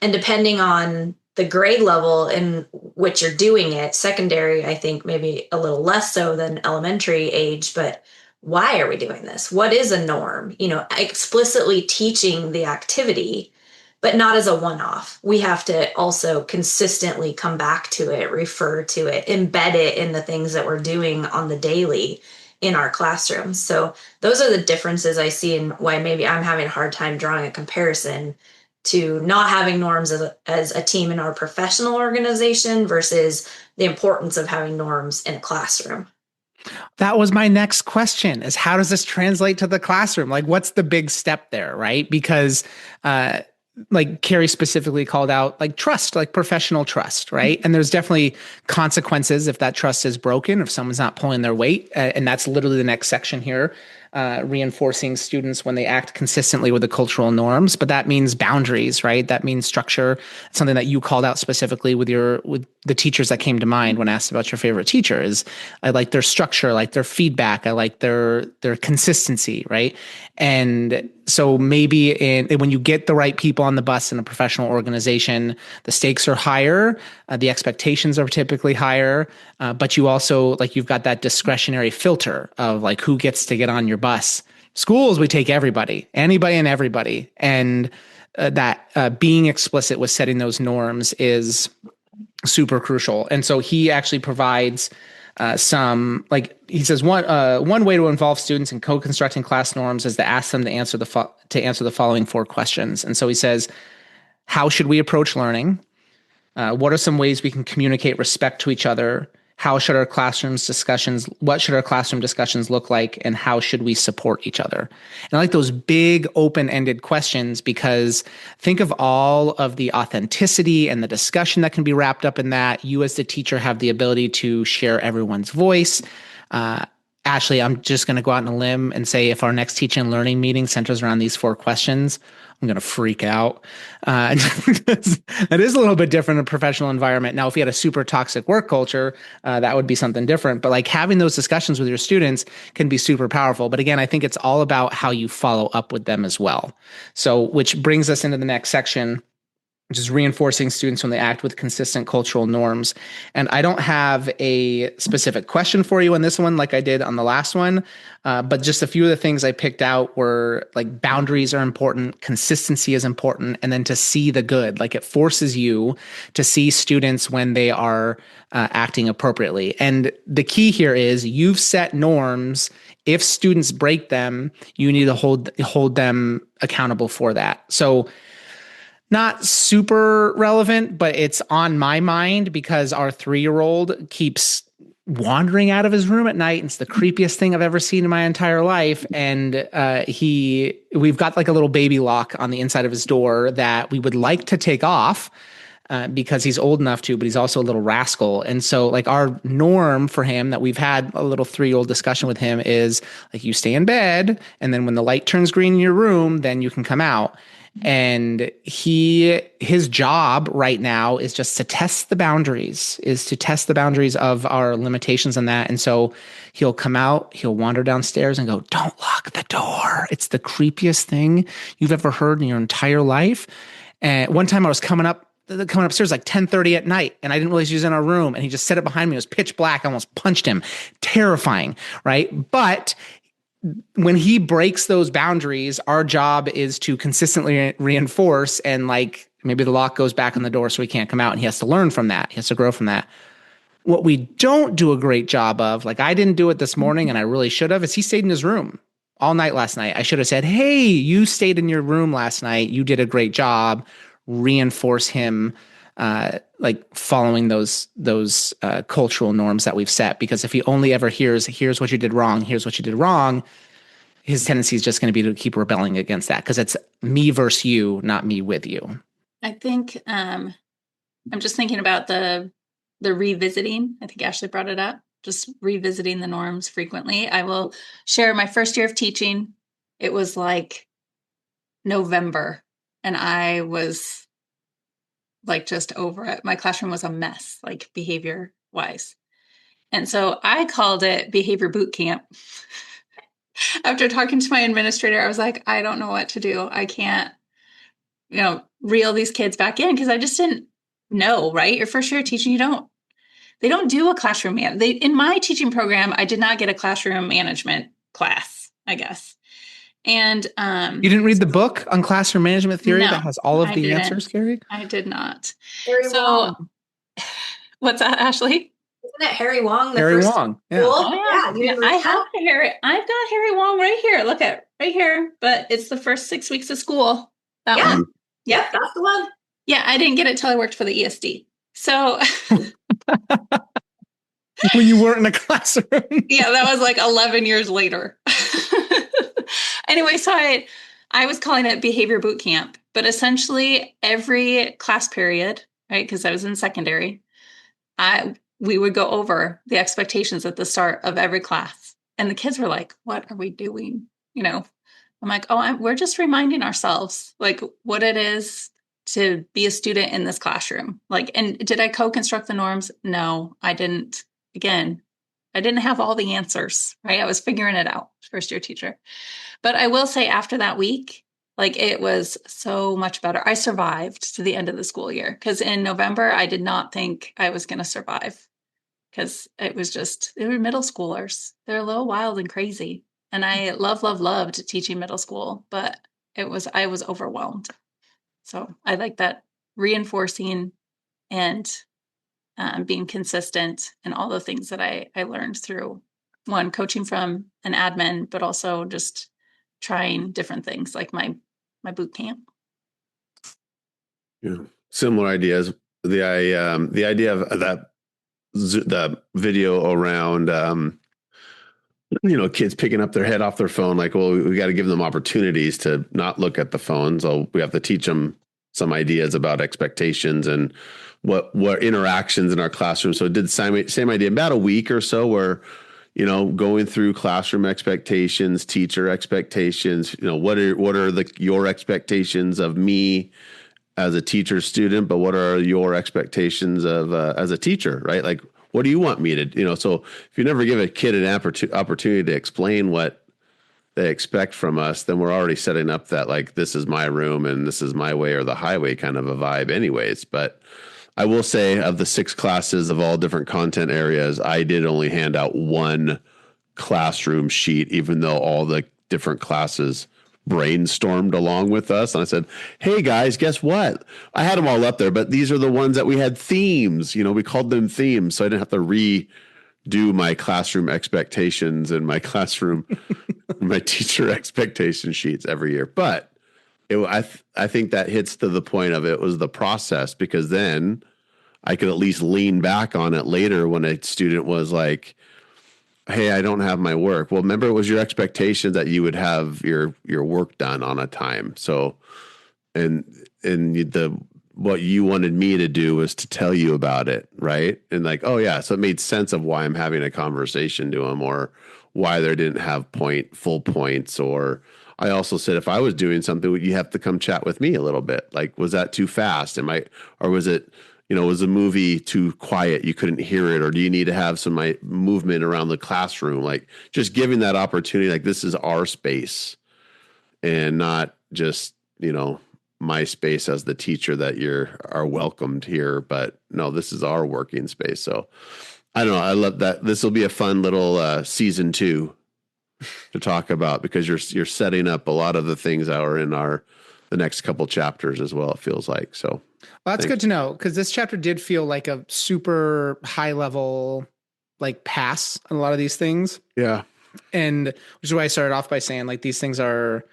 And depending on the grade level in which you're doing it, secondary, I think maybe a little less so than elementary age, but why are we doing this? What is a norm? Explicitly teaching the activity, but not as a one-off. We have to also consistently come back to it, refer to it, embed it in the things that we're doing on the daily in our classrooms. So those are the differences I see and why maybe I'm having a hard time drawing a comparison to not having norms as a team in our professional organization versus the importance of having norms in a classroom. That was my next question, is how does this translate to the classroom? Like, what's the big step there, right? Because like Cari specifically called out, like trust, like professional trust, right? And there's definitely consequences if that trust is broken, if someone's not pulling their weight. And that's literally the next section here, reinforcing students when they act consistently with the cultural norms. But that means boundaries, right? That means structure. Something that you called out specifically with the teachers that came to mind when asked about your favorite teacher is I like their structure, I like their feedback, I like their consistency, right? And so maybe when you get the right people on the bus in a professional organization, the stakes are higher, the expectations are typically higher, but you also, like, you've got that discretionary filter of like who gets to get on your bus. Schools, we take anybody and everybody. And that being explicit with setting those norms is super crucial. And so he actually provides he says one way to involve students in co-constructing class norms is to ask them to answer the following 4 questions. And so he says, how should we approach learning? What are some ways we can communicate respect to each other? What should our classroom discussions look like? And how should we support each other? And I like those big open-ended questions because think of all of the authenticity and the discussion that can be wrapped up in that. You as the teacher have the ability to share everyone's voice. Ashley, I'm just going to go out on a limb and say if our next teaching and learning meeting centers around these 4 questions, I'm going to freak out. It is a little bit different in a professional environment. Now, if you had a super toxic work culture, that would be something different. But like having those discussions with your students can be super powerful. But again, I think it's all about how you follow up with them as well. So, which brings us into the next section, which is reinforcing students when they act with consistent cultural norms. And I don't have a specific question for you on this one like I did on the last one, but just a few of the things I picked out were like boundaries are important, consistency is important, and then to see the good. Like it forces you to see students when they are acting appropriately. And the key here is you've set norms. If students break them, you need to hold them accountable for that. So not super relevant, but it's on my mind because our 3-year-old keeps wandering out of his room at night. It's the creepiest thing I've ever seen in my entire life. And we've got like a little baby lock on the inside of his door that we would like to take off because he's old enough to, but he's also a little rascal. And so like our norm for him that we've had a little 3-year-old discussion with him is like you stay in bed. And then when the light turns green in your room, then you can come out. And his job right now is just to test the boundaries, of our limitations on that. And so he'll come out, he'll wander downstairs and go, don't lock the door. It's the creepiest thing you've ever heard in your entire life. And one time I was coming upstairs like 10:30 at night and I didn't realize he was in our room and he just set it behind me. It was pitch black. I almost punched him. Terrifying, right? But when he breaks those boundaries, our job is to consistently reinforce, and like maybe the lock goes back on the door so he can't come out and he has to learn from that. He has to grow from that. What we don't do a great job of, like I didn't do it this morning and I really should have, is he stayed in his room all night last night. I should have said, hey, you stayed in your room last night. You did a great job. Reinforce him like following those cultural norms that we've set. Because if he only ever here's what you did wrong, here's what you did wrong, his tendency is just going to be to keep rebelling against that because it's me versus you, not me with you. I think I'm just thinking about the the revisiting. I think Ashley brought it up, just revisiting the norms frequently. I will share my first year of teaching. It was like November, and I was like just over it. My classroom was a mess, like behavior wise. And so I called it behavior boot camp. After talking to my administrator, I was like, I don't know what to do. I can't, reel these kids back in, because I just didn't know, right? Your first year of teaching, they don't do a classroom in my teaching program, I did not get a classroom management class, I guess. And you didn't read the book on classroom management theory that has all of the answers, Cari? I did not. Harry Wong. What's that, Ashley? Isn't it Harry Wong? Harry Wong. Yeah. Oh, yeah. I've got Harry Wong right here. Look at right here. But it's the first 6 weeks of school. That one. Yep, that's the one. Yeah, I didn't get it till I worked for the ESD. So when you weren't in a classroom. Yeah, that was like 11 years later. Anyway, so I was calling it behavior boot camp, but essentially every class period, right? Because I was in secondary, we would go over the expectations at the start of every class. And the kids were like, what are we doing? I'm like, we're just reminding ourselves like what it is to be a student in this classroom. Like, and did I co-construct the norms? No, I didn't. Again, I didn't have all the answers, right? I was figuring it out, first year teacher. But I will say after that week, like it was so much better. I survived to the end of the school year, because in November, I did not think I was going to survive, because it was just, they were middle schoolers. They're a little wild and crazy. And I loved teaching middle school, but I was overwhelmed. So I like that reinforcing and being consistent and all the things that I learned through coaching from an admin, but also just trying different things like my boot camp. Yeah, similar ideas. The idea of that, the video around kids picking up their head off their phone, like, well, we got to give them opportunities to not look at the phone. So we have to teach them some ideas about expectations and what interactions in our classroom. So it did the same idea about a week or so, where going through classroom expectations, teacher expectations, what are your expectations of me as a teacher student, but what are your expectations of as a teacher, right? Like, what do you want me to, so if you never give a kid an opportunity to explain what they expect from us, then we're already setting up that, like, this is my room and this is my way or the highway kind of a vibe anyways. But I will say, of the 6 classes of all different content areas, I did only hand out one classroom sheet, even though all the different classes brainstormed along with us. And I said, hey guys, guess what? I had them all up there, but these are the ones that we had themes, we called them themes. So I didn't have to redo my classroom expectations and my classroom, my teacher expectation sheets every year. But I think that hits to the point of it was the process, because then I could at least lean back on it later when a student was like, hey, I don't have my work. Well, remember, it was your expectation that you would have your work done on a time. So, and what you wanted me to do was to tell you about it, right? And like, oh yeah, so it made sense of why I'm having a conversation to them, or why they didn't have full points. Or I also said, if I was doing something, you have to come chat with me a little bit. Like, was that too fast? Or was it, was the movie too quiet? You couldn't hear it? Or do you need to have some movement around the classroom? Like, just giving that opportunity, like, this is our space and not just, my space as the teacher that are welcomed here, but no, this is our working space. So I don't know. I love that. This will be a fun little season 2 to talk about, because you're setting up a lot of the things that are in the next couple chapters as well, it feels like. So well, that's good to know, because this chapter did feel like a super high level, like, pass on a lot of these things. Yeah. And which is why I started off by saying, like, these things are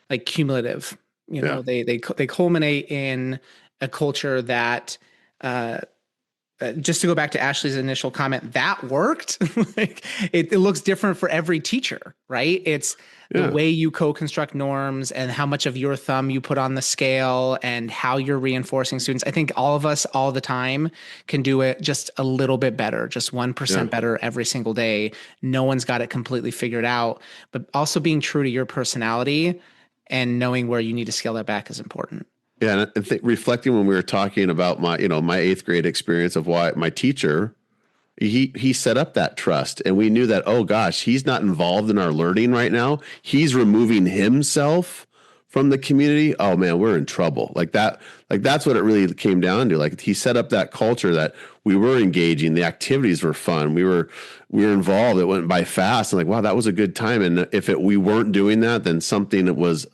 like cumulative, they culminate in a culture that just to go back to Ashley's initial comment, that worked. Like it looks different for every teacher, right? It's the way you co-construct norms and how much of your thumb you put on the scale and how you're reinforcing students. I think all of us all the time can do it just a little bit better, just 1% better every single day. No one's got it completely figured out, but also being true to your personality and knowing where you need to scale that back is important. Yeah, and I think reflecting when we were talking about my 8th grade experience of why my teacher, he set up that trust, and we knew that, oh gosh, he's not involved in our learning right now. He's removing himself from the community. Oh man, we're in trouble. Like that's what it really came down to. Like he set up that culture that we were engaging, the activities were fun, we were involved. It went by fast, and like, wow, that was a good time. And if we weren't doing that, then something that was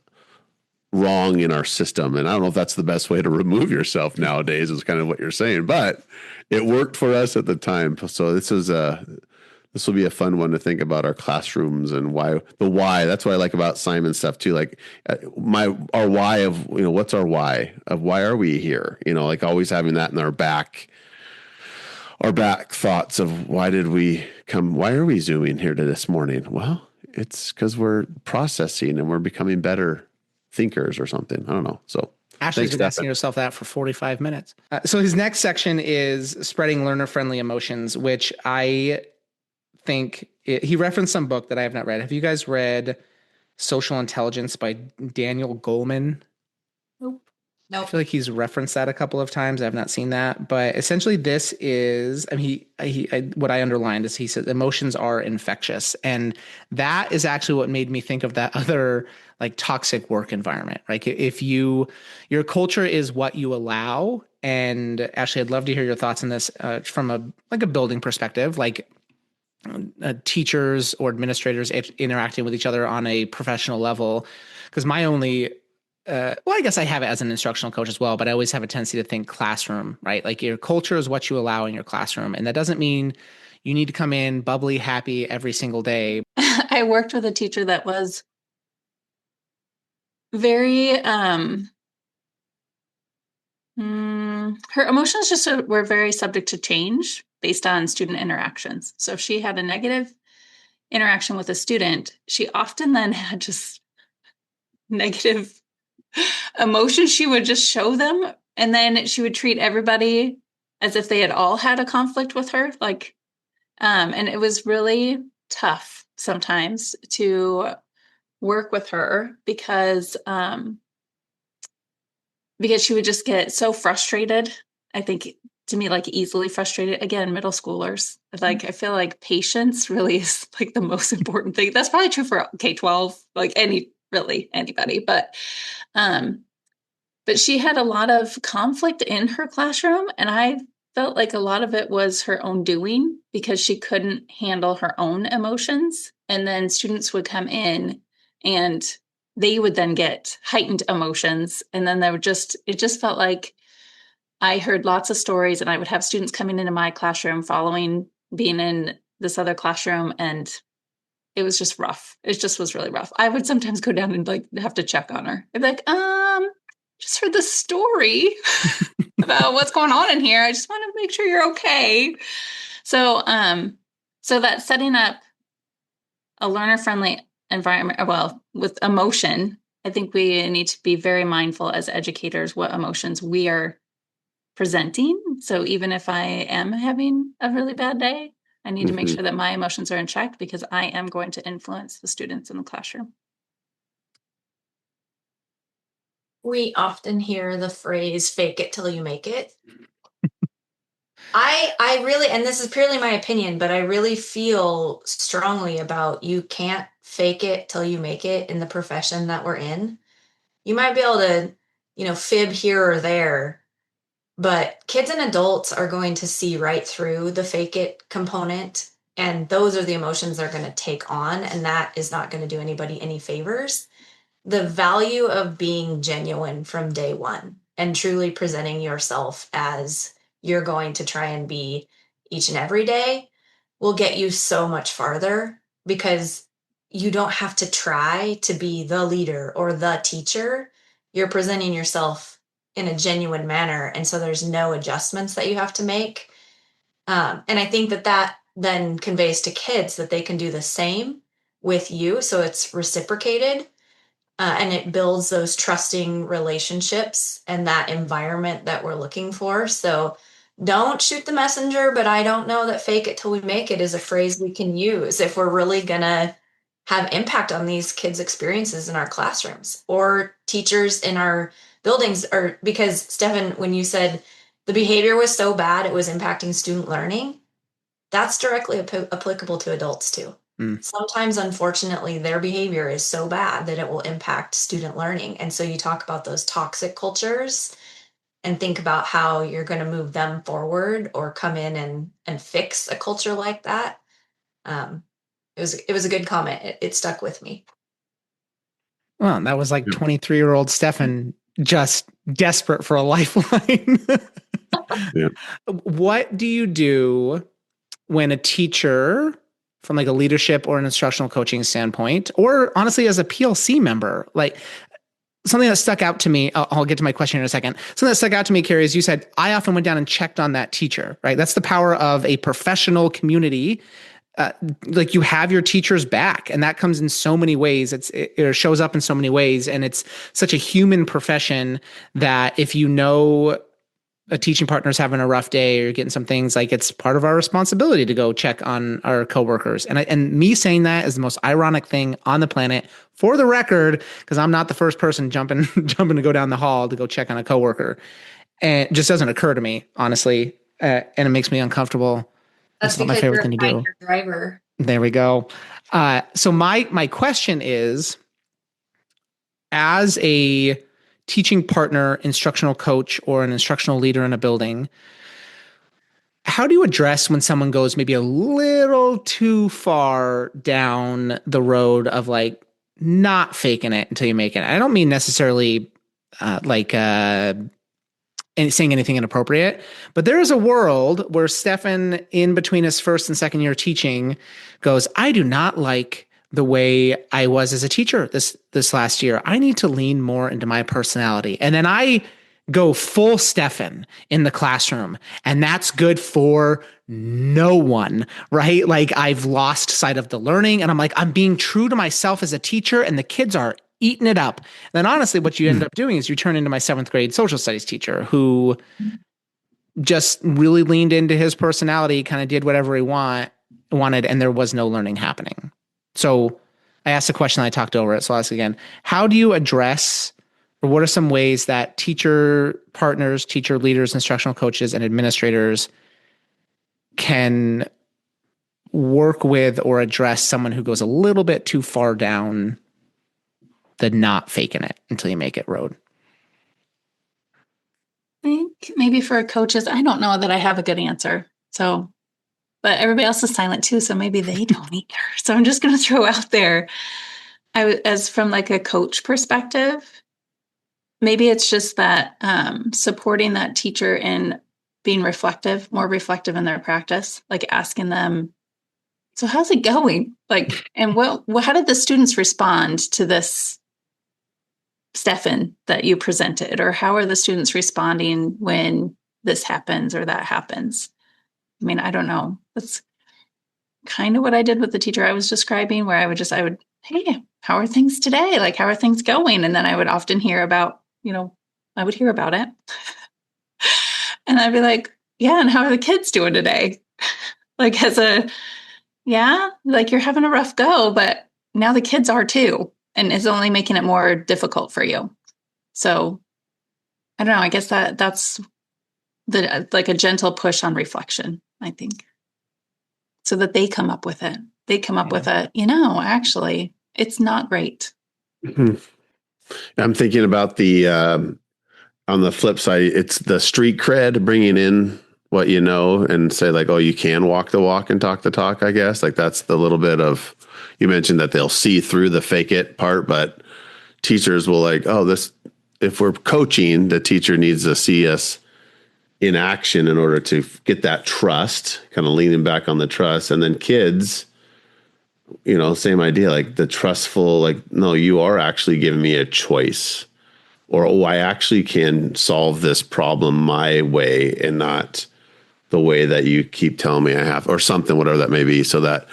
wrong in our system. And I don't know if that's the best way to remove yourself nowadays, is kind of what you're saying, but it worked for us at the time. So this will be a fun one to think about our classrooms and why. That's what I like about Simon's stuff too. Like our why of, what's our why of why are we here? Like always having that in our back thoughts of why did we come? Why are we Zooming here to this morning? Well, it's because we're processing and we're becoming better thinkers or something. I don't know. So Ashley's been asking herself that for 45 minutes. So his next section is spreading learner-friendly emotions, which I think he referenced some book that I have not read. Have you guys read Social Intelligence by Daniel Goleman? Nope. I feel like he's referenced that a couple of times. I have not seen that, but essentially this is, what I underlined is he said emotions are infectious. And that is actually what made me think of that other like toxic work environment, right? If your culture is what you allow. And Ashley, I'd love to hear your thoughts on this from a building perspective, like teachers or administrators interacting with each other on a professional level. Because my only I guess I have it as an instructional coach as well, but I always have a tendency to think classroom, right? Like your culture is what you allow in your classroom. And that doesn't mean you need to come in bubbly, happy every single day. I worked with a teacher that was very, her emotions just were very subject to change based on student interactions. So if she had a negative interaction with a student, she often then had just negative emotions she would just show them, and then she would treat everybody as if they had all had a conflict with her, like and it was really tough sometimes to work with her because she would just get so frustrated. I think to me, like easily frustrated. Again, middle schoolers, like I feel like patience really is like the most important thing. That's probably true for K-12, like anybody, but she had a lot of conflict in her classroom, and I felt like a lot of it was her own doing because she couldn't handle her own emotions. And then students would come in and they would then get heightened emotions. And then it just felt like I heard lots of stories, and I would have students coming into my classroom following being in this other classroom, and it was just rough. It just was really rough. I would sometimes go down and like have to check on her. I'd be like, just heard this story about what's going on in here. I just want to make sure you're okay. So that setting up a learner-friendly environment, with emotion, I think we need to be very mindful as educators what emotions we are presenting. So even if I am having a really bad day, I need to make sure that my emotions are in check because I am going to influence the students in the classroom. We often hear the phrase fake it till you make it. I really, and this is purely my opinion, but I really feel strongly about you can't fake it till you make it in the profession that we're in. You might be able to, fib here or there, but kids and adults are going to see right through the fake it component. And those are the emotions they're going to take on. And that is not going to do anybody any favors. The value of being genuine from day one and truly presenting yourself as you're going to try and be each and every day will get you so much farther because you don't have to try to be the leader or the teacher. You're presenting yourself in a genuine manner. And so there's no adjustments that you have to make. And I think that then conveys to kids that they can do the same with you. So it's reciprocated, and it builds those trusting relationships and that environment that we're looking for. So don't shoot the messenger, but I don't know that fake it till we make it is a phrase we can use if we're really going to have impact on these kids' experiences in our classrooms or teachers in our buildings. Or because, Stefan, when you said the behavior was so bad it was impacting student learning, that's directly applicable to adults too. Sometimes, unfortunately, their behavior is so bad that it will impact student learning. And so you talk about those toxic cultures and think about how you're going to move them forward or come in and fix a culture like that. It was a good comment. It stuck with me. Well, that was like 23-year-old Stefan just desperate for a lifeline. Yeah. What do you do when a teacher, from like a leadership or an instructional coaching standpoint, or honestly as a PLC member, like something that stuck out to me, I'll get to my question in a second. Something that stuck out to me, Cari, is you said, I often went down and checked on that teacher, right? That's the power of a professional community. Like you have your teacher's back, and that comes in so many ways. It shows up in so many ways. And it's such a human profession that if you know a teaching partner is having a rough day or you're getting some things, like it's part of our responsibility to go check on our coworkers. And me saying that is the most ironic thing on the planet, for the record, because I'm not the first person jumping to go down the hall to go check on a coworker. And it just doesn't occur to me, honestly. And it makes me uncomfortable. That's not my favorite thing to do. Your driver. There we go. So my question is, as a teaching partner, instructional coach, or an instructional leader in a building, how do you address when someone goes maybe a little too far down the road of like not faking it until you make it? I don't mean necessarily saying anything inappropriate, but there is a world where Stefan, in between his first and second year teaching, goes, I do not like the way I was as a teacher this last year. I need to lean more into my personality. And then I go full Stefan in the classroom, and that's good for no one, right? Like I've lost sight of the learning, and I'm like, I'm being true to myself as a teacher, and the kids are eating it up. And then honestly, what you end up doing is you turn into my 7th grade social studies teacher who just really leaned into his personality, kind of did whatever he wanted, and there was no learning happening. So I asked a question, I talked over it, so I'll ask again. How do you address, or what are some ways that teacher partners, teacher leaders, instructional coaches, and administrators can work with or address someone who goes a little bit too far down the not faking it until you make it road? I think maybe for coaches, I don't know that I have a good answer. So, but everybody else is silent too, so maybe they don't either. So I'm just going to throw out there, as from like a coach perspective, maybe it's just that supporting that teacher in being more reflective in their practice, like asking them, so how's it going? Like, and how did the students respond to this Stefan that you presented? Or how are the students responding when this happens or that happens? I mean, I don't know. That's kind of what I did with the teacher I was describing, where I would, hey, how are things today? Like, how are things going? And then I would often hear about, I would hear about it. And I'd be like, yeah, and how are the kids doing today? Like like you're having a rough go, but now the kids are too. And it's only making it more difficult for you. So I don't know. I guess that's like a gentle push on reflection, I think, so that they come up with it. They come up with actually, it's not great. Mm-hmm. I'm thinking about the, on the flip side, it's the street cred, bringing in what you know and say like, oh, you can walk the walk and talk the talk, I guess. Like that's the little bit of, you mentioned that they'll see through the fake it part, but teachers will like, oh, if we're coaching, the teacher needs to see us in action in order to get that trust, kind of leaning back on the trust. And then kids, same idea, like the trustful, like, no, you are actually giving me a choice, or, oh, I actually can solve this problem my way and not the way that you keep telling me I have, or something, whatever that may be, so that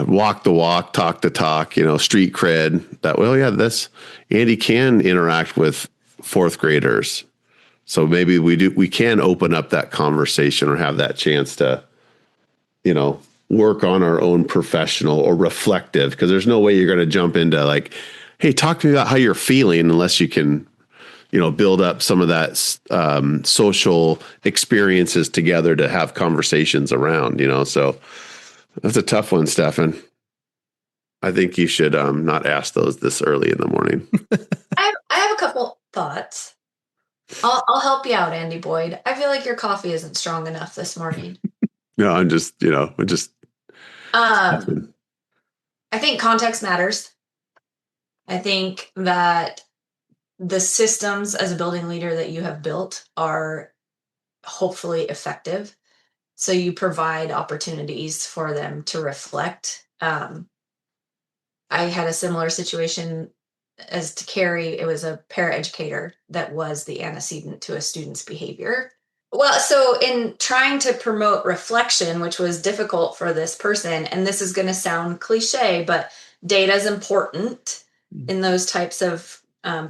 walk the walk, talk the talk, street cred, that, well, yeah, Andy can interact with fourth graders. So maybe we can open up that conversation or have that chance to, work on our own professional or reflective, because there's no way you're going to jump into like, hey, talk to me about how you're feeling unless you can, build up some of that social experiences together to have conversations around, so that's a tough one, Stefan. I think you should not ask those this early in the morning. I have a couple thoughts. I'll help you out, Andy Boyd. I feel like your coffee isn't strong enough this morning. No, I think context matters. I think that the systems as a building leader that you have built are hopefully effective. So you provide opportunities for them to reflect. I had a similar situation as to Cari. It was a paraeducator that was the antecedent to a student's behavior. Well, so in trying to promote reflection, which was difficult for this person, and this is going to sound cliche, but data is important in those types of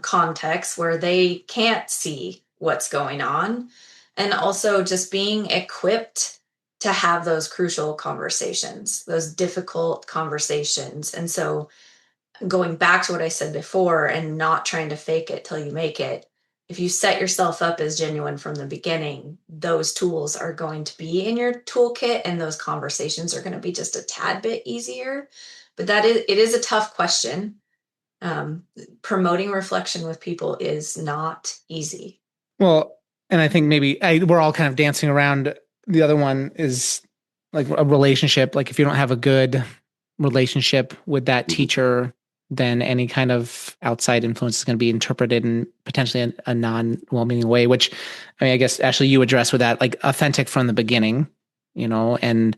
contexts where they can't see what's going on. And also just being equipped to have those crucial conversations, those difficult conversations. And so going back to what I said before and not trying to fake it till you make it, if you set yourself up as genuine from the beginning, those tools are going to be in your toolkit and those conversations are going to be just a tad bit easier. But it is a tough question. Promoting reflection with people is not easy. Well, and I think maybe we're all kind of dancing around. The other one is like a relationship. Like if you don't have a good relationship with that teacher, then any kind of outside influence is going to be interpreted in potentially a non-well-meaning way, which, I mean, I guess, Ashley, you addressed with that, like authentic from the beginning, and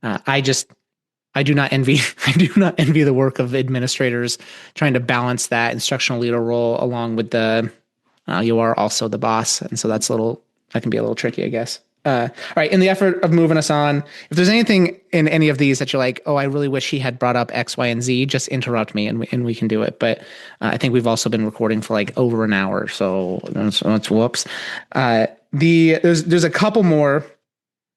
I do not envy the work of administrators trying to balance that instructional leader role along with you are also the boss. And so that can be a little tricky, I guess. All right. In the effort of moving us on, if there's anything in any of these that you're like, oh, I really wish he had brought up X, Y, and Z, just interrupt me and we can do it. But I think we've also been recording for like over an hour. So that's whoops. There's a couple more.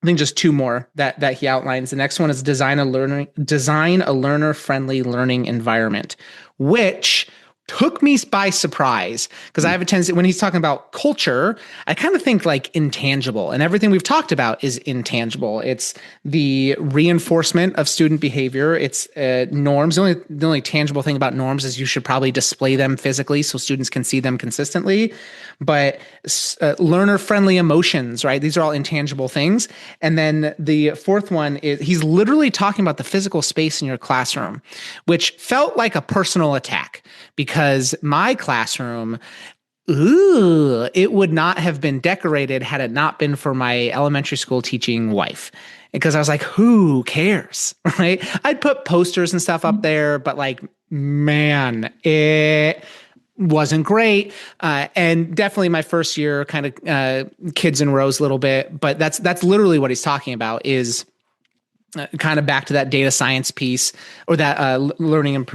I think just two more that he outlines. The next one is design a learner-friendly learning environment, which took me by surprise because I have a tendency when he's talking about culture, I kind of think like intangible, and everything we've talked about is intangible. It's the reinforcement of student behavior. It's norms. The only tangible thing about norms is you should probably display them physically so students can see them consistently. But learner-friendly emotions, right? These are all intangible things. And then the fourth one is he's literally talking about the physical space in your classroom, which felt like a personal attack because my classroom, it would not have been decorated had it not been for my elementary school teaching wife. Because I was like, who cares, right? I'd put posters and stuff up there, but like, man, it wasn't great. And definitely my first year kind of kids in rows a little bit, but that's literally what he's talking about is kind of back to that data science piece or that learning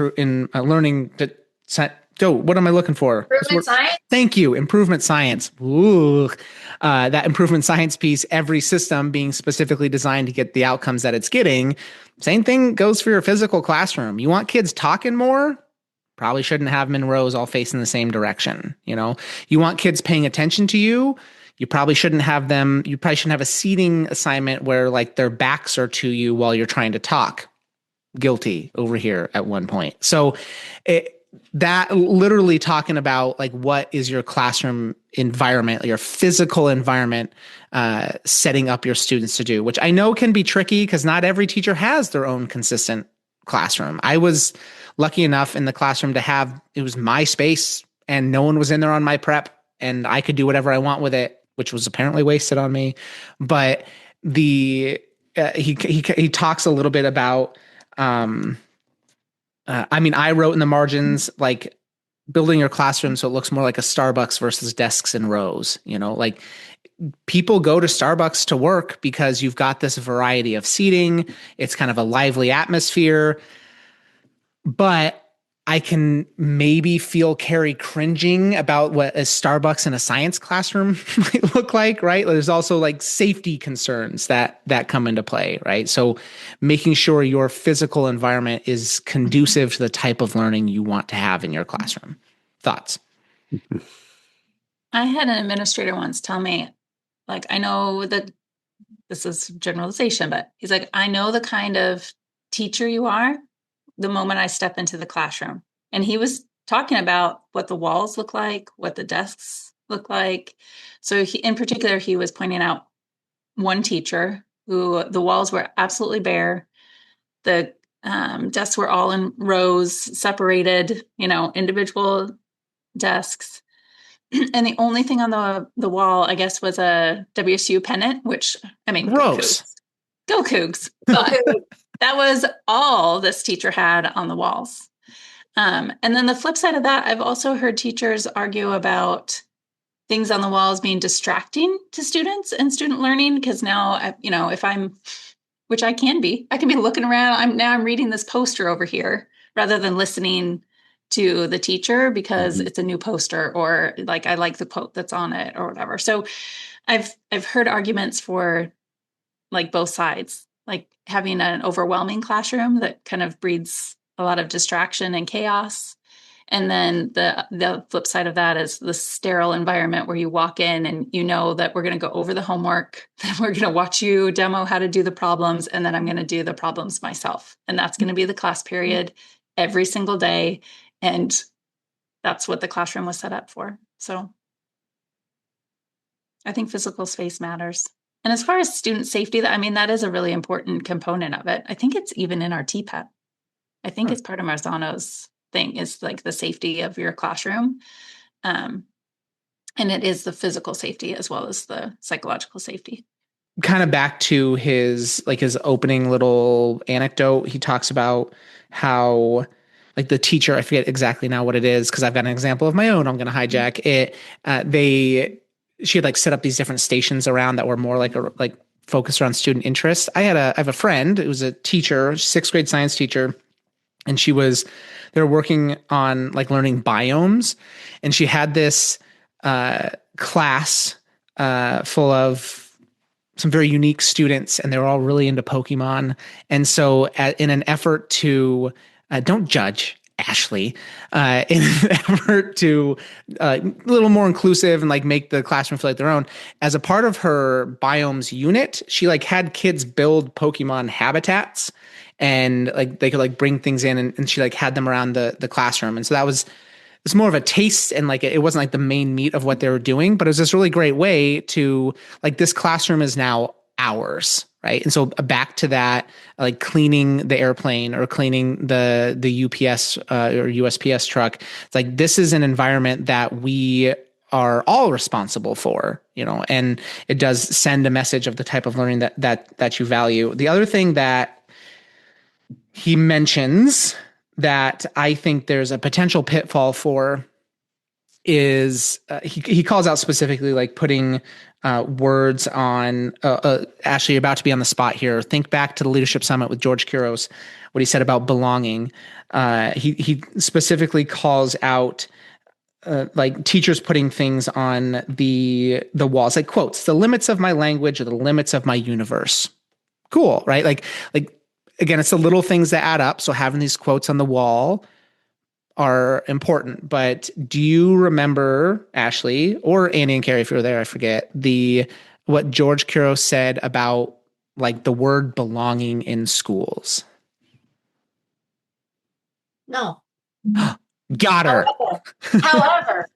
what am I looking for? Improvement science? Thank you. Improvement science. Ooh. That improvement science piece, every system being specifically designed to get the outcomes that it's getting. Same thing goes for your physical classroom. You want kids talking more? Probably shouldn't have them in rows all facing the same direction. You want kids paying attention to you. You probably shouldn't have a seating assignment where like their backs are to you while you're trying to talk. Guilty over here at one point. So that literally talking about like, what is your classroom environment, your physical environment, setting up your students to do, which I know can be tricky because not every teacher has their own consistent classroom. I was lucky enough in the classroom it was my space and no one was in there on my prep and I could do whatever I want with it, which was apparently wasted on me. But he talks a little bit about, I wrote in the margins, like building your classroom so it looks more like a Starbucks versus desks and rows, like people go to Starbucks to work because you've got this variety of seating. It's kind of a lively atmosphere. But I can maybe feel Cari cringing about what a Starbucks in a science classroom might look like, right? There's also like safety concerns that come into play, right? So making sure your physical environment is conducive to the type of learning you want to have in your classroom. Thoughts? I had an administrator once tell me, like, I know that this is generalization, but he's like, I know the kind of teacher you are the moment I step into the classroom. And he was talking about what the walls look like, what the desks look like. So in particular, he was pointing out one teacher who the walls were absolutely bare. The desks were all in rows, separated, individual desks. And the only thing on the wall, I guess, was a WSU pennant, which, I mean, gross. Go Cougs. But that was all this teacher had on the walls. And then the flip side of that, I've also heard teachers argue about things on the walls being distracting to students and student learning. Because now, if which I can be looking around. I'm reading this poster over here rather than listening to the teacher because it's a new poster, or like I like the quote that's on it or whatever. So I've heard arguments for like both sides, like having an overwhelming classroom that kind of breeds a lot of distraction and chaos. And then the flip side of that is the sterile environment where you walk in and you know that we're going to go over the homework, then we're going to watch you demo how to do the problems, and then I'm going to do the problems myself. And that's going to be the class period every single day. And that's what the classroom was set up for. So I think physical space matters. And as far as student safety, that is a really important component of it. I think it's even in our TPET. I think it's part of Marzano's thing, is like the safety of your classroom. And it is the physical safety as well as the psychological safety. Kind of back to his opening little anecdote, he talks about how like the teacher, I forget exactly now what it is, because I've got an example of my own. I'm going to hijack it. She had like set up these different stations around that were more like focused around student interest. I have a friend who was a teacher, 6th grade science teacher, and they were working on like learning biomes, and she had this class full of some very unique students, and they were all really into Pokemon. And so in an effort to don't judge Ashley, in an effort to a little more inclusive and like make the classroom feel like their own, as a part of her biomes unit, she like had kids build Pokemon habitats, and like they could like bring things in, and she like had them around the classroom. And so it's more of a taste, and like it wasn't like the main meat of what they were doing, but it was this really great way to like, this classroom is now ours, right? And so back to that, like cleaning the airplane or cleaning the UPS or USPS truck. It's like, this is an environment that we are all responsible for, and it does send a message of the type of learning that you value. The other thing that he mentions that I think there's a potential pitfall for is he calls out specifically like putting words on Ashley, you're about to be on the spot here. Think back to the Leadership Summit with George Couros, what he said about belonging. He specifically calls out like teachers putting things on the walls, like quotes, the limits of my language or the limits of my universe. Cool, right? Like again, it's the little things that add up. So having these quotes on the wall are important. But do you remember, Ashley, or Annie and Cari, if you were there, I forget, what George Couros said about like the word belonging in schools? No. Got her. However,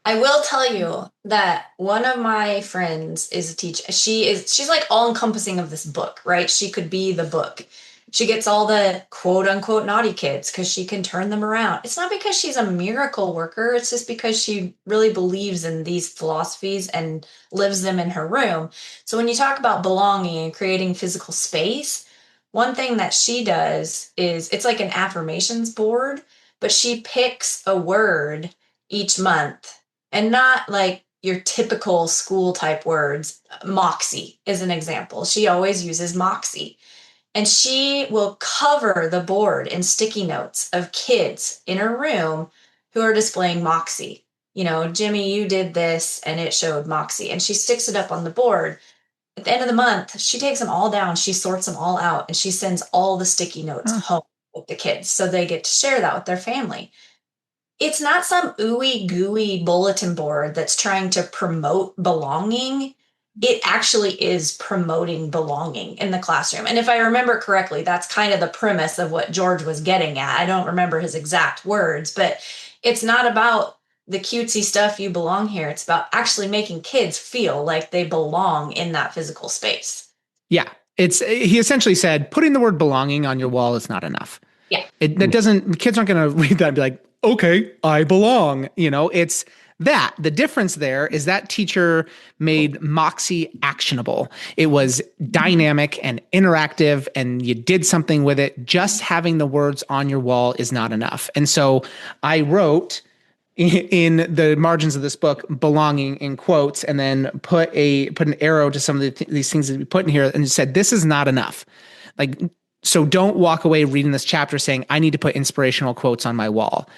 I will tell you that one of my friends is a teacher. She's like all encompassing of this book, right? She could be the book. She gets all the quote unquote naughty kids because she can turn them around. It's not because she's a miracle worker. It's just because she really believes in these philosophies and lives them in her room. So when you talk about belonging and creating physical space, one thing that she does is it's like an affirmations board, but she picks a word each month, and not like your typical school type words. Moxie is an example. She always uses Moxie. And she will cover the board in sticky notes of kids in her room who are displaying Moxie. You know, Jimmy, you did this, and it showed Moxie. And she sticks it up on the board. At the end of the month, she takes them all down, she sorts them all out, and she sends all the sticky notes home with the kids so they get to share that with their family. It's not some ooey gooey bulletin board that's trying to promote belonging. It actually is promoting belonging in the classroom. And if I remember correctly, that's kind of the premise of what George was getting at. I don't remember his exact words, but it's not about the cutesy stuff, you belong here. It's about actually making kids feel like they belong in that physical space. Yeah. He essentially said, putting the word belonging on your wall is not enough. Yeah. Kids aren't going to read that and be like, okay, I belong. You know, it's that. The difference there is that teacher made Moxie actionable. It was dynamic and interactive, and you did something with it. Just having the words on your wall is not enough. And so I wrote in the margins of this book, belonging in quotes, and then put an arrow to some of these things that we put in here and said, this is not enough. Like, so don't walk away reading this chapter saying, I need to put inspirational quotes on my wall.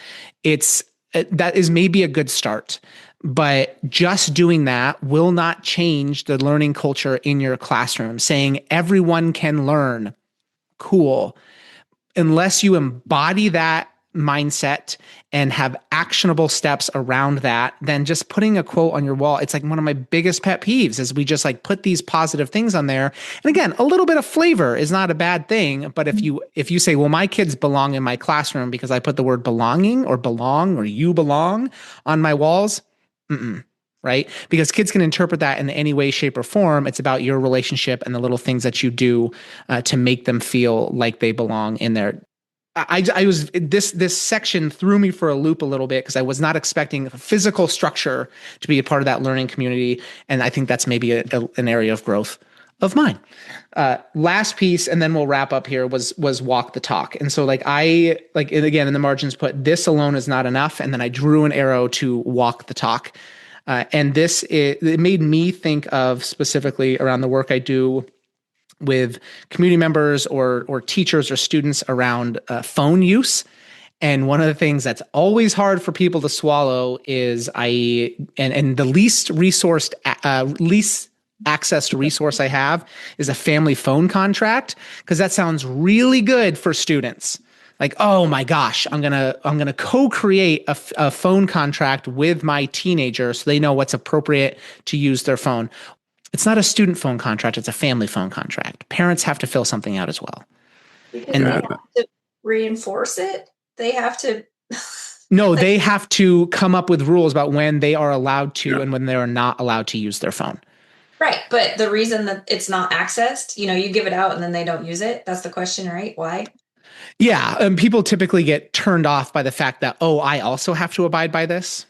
That is maybe a good start, but just doing that will not change the learning culture in your classroom. Saying everyone can learn, cool. Unless you embody that mindset and have actionable steps around that, then just putting a quote on your wall, it's like one of my biggest pet peeves is we just like put these positive things on there. And again, a little bit of flavor is not a bad thing, but if you say, well, my kids belong in my classroom because I put the word belonging or belong or you belong on my walls, right? Because kids can interpret that in any way, shape, or form. It's about your relationship and the little things that you do to make them feel like they belong in there. This section threw me for a loop a little bit because I was not expecting physical structure to be a part of that learning community. And I think that's maybe an area of growth of mine. Last piece, and then we'll wrap up here, was walk the talk. And so again, in the margins put, this alone is not enough. And then I drew an arrow to walk the talk. And it made me think of specifically around the work I do with community members or teachers or students around phone use. And one of the things that's always hard for people to swallow is the least accessed resource I have is a family phone contract, because that sounds really good for students. Like, oh my gosh, I'm gonna co-create a phone contract with my teenager so they know what's appropriate to use their phone. It's not a student phone contract, it's a family phone contract. Parents have to fill something out as well. Because they have to reinforce it. They have to. No, they have to come up with rules about when they are allowed to and when they are not allowed to use their phone. Right. But the reason that it's not accessed, you give it out and then they don't use it. That's the question, right? Why? Yeah. People typically get turned off by the fact that, oh, I also have to abide by this.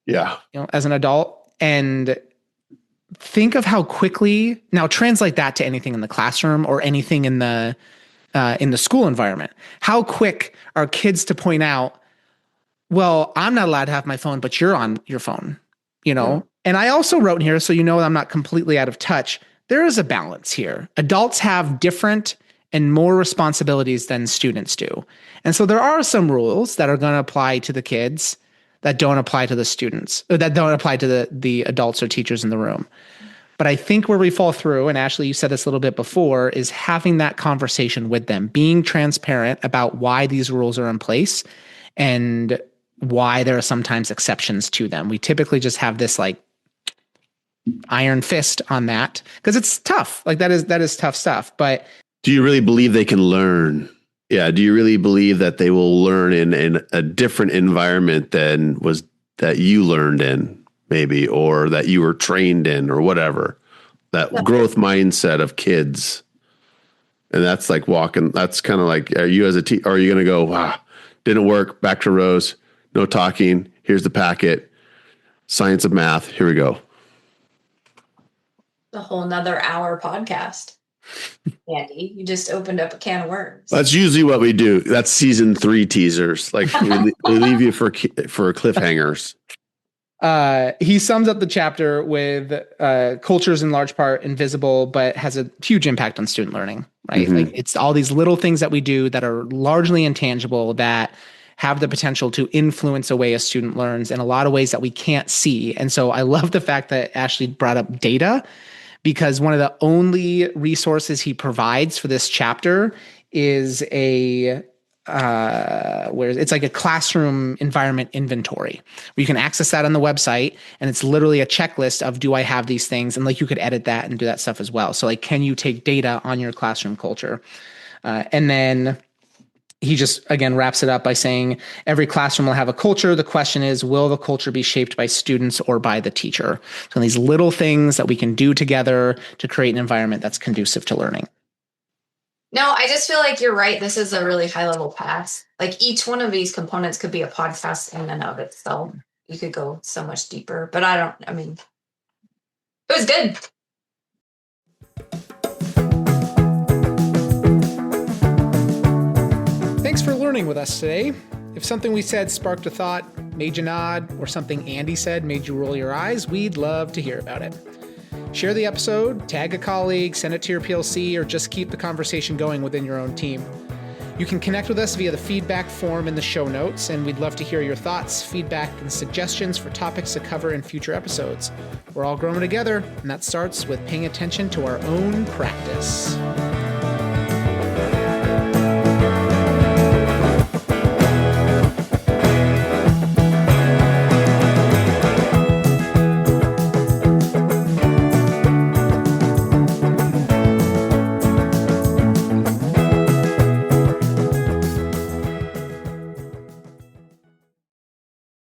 Yeah. As an adult. And think of how quickly, now translate that to anything in the classroom or anything in the school environment. How quick are kids to point out, well, I'm not allowed to have my phone, but you're on your phone, And I also wrote in here, so I'm not completely out of touch. There is a balance here. Adults have different and more responsibilities than students do. And so there are some rules that are going to apply to the kids that don't apply to the students, or that don't apply to the adults or teachers in the room. But I think where we fall through, and Ashley, you said this a little bit before, is having that conversation with them, being transparent about why these rules are in place and why there are sometimes exceptions to them. We typically just have this like iron fist on that because it's tough. Like that is tough stuff. But do you really believe they can learn? Yeah. Do you really believe that they will learn in a different environment than that you learned in, maybe, or that you were trained in, or whatever? That growth mindset of kids. And that's like that's kind of like, are you as a teacher, are you going to go, wow, didn't work, back to rows, no talking, here's the packet, science of math, here we go. A whole nother hour podcast. Andy, you just opened up a can of worms. That's usually what we do. That's season 3 teasers. Like we leave you for cliffhangers. He sums up the chapter with culture is in large part invisible, but has a huge impact on student learning, right? Mm-hmm. Like it's all these little things that we do that are largely intangible that have the potential to influence the way a student learns in a lot of ways that we can't see. And so I love the fact that Ashley brought up data, because one of the only resources he provides for this chapter is it's like a classroom environment inventory where you can access that on the website, and it's literally a checklist of, do I have these things? And like you could edit that and do that stuff as well. So like, can you take data on your classroom culture? And then he just, again, wraps it up by saying every classroom will have a culture. The question is, will the culture be shaped by students or by the teacher? So these little things that we can do together to create an environment that's conducive to learning. No, I just feel like you're right. This is a really high level pass. Like each one of these components could be a podcast in and of itself. You could go so much deeper, but it was good. Thanks for learning with us today. If something we said sparked a thought, made you nod, or something Andy said made you roll your eyes, we'd love to hear about it. Share the episode, tag a colleague, send it to your PLC, or just keep the conversation going within your own team. You can connect with us via the feedback form in the show notes, and we'd love to hear your thoughts, feedback, and suggestions for topics to cover in future episodes. We're all growing together, and that starts with paying attention to our own practice.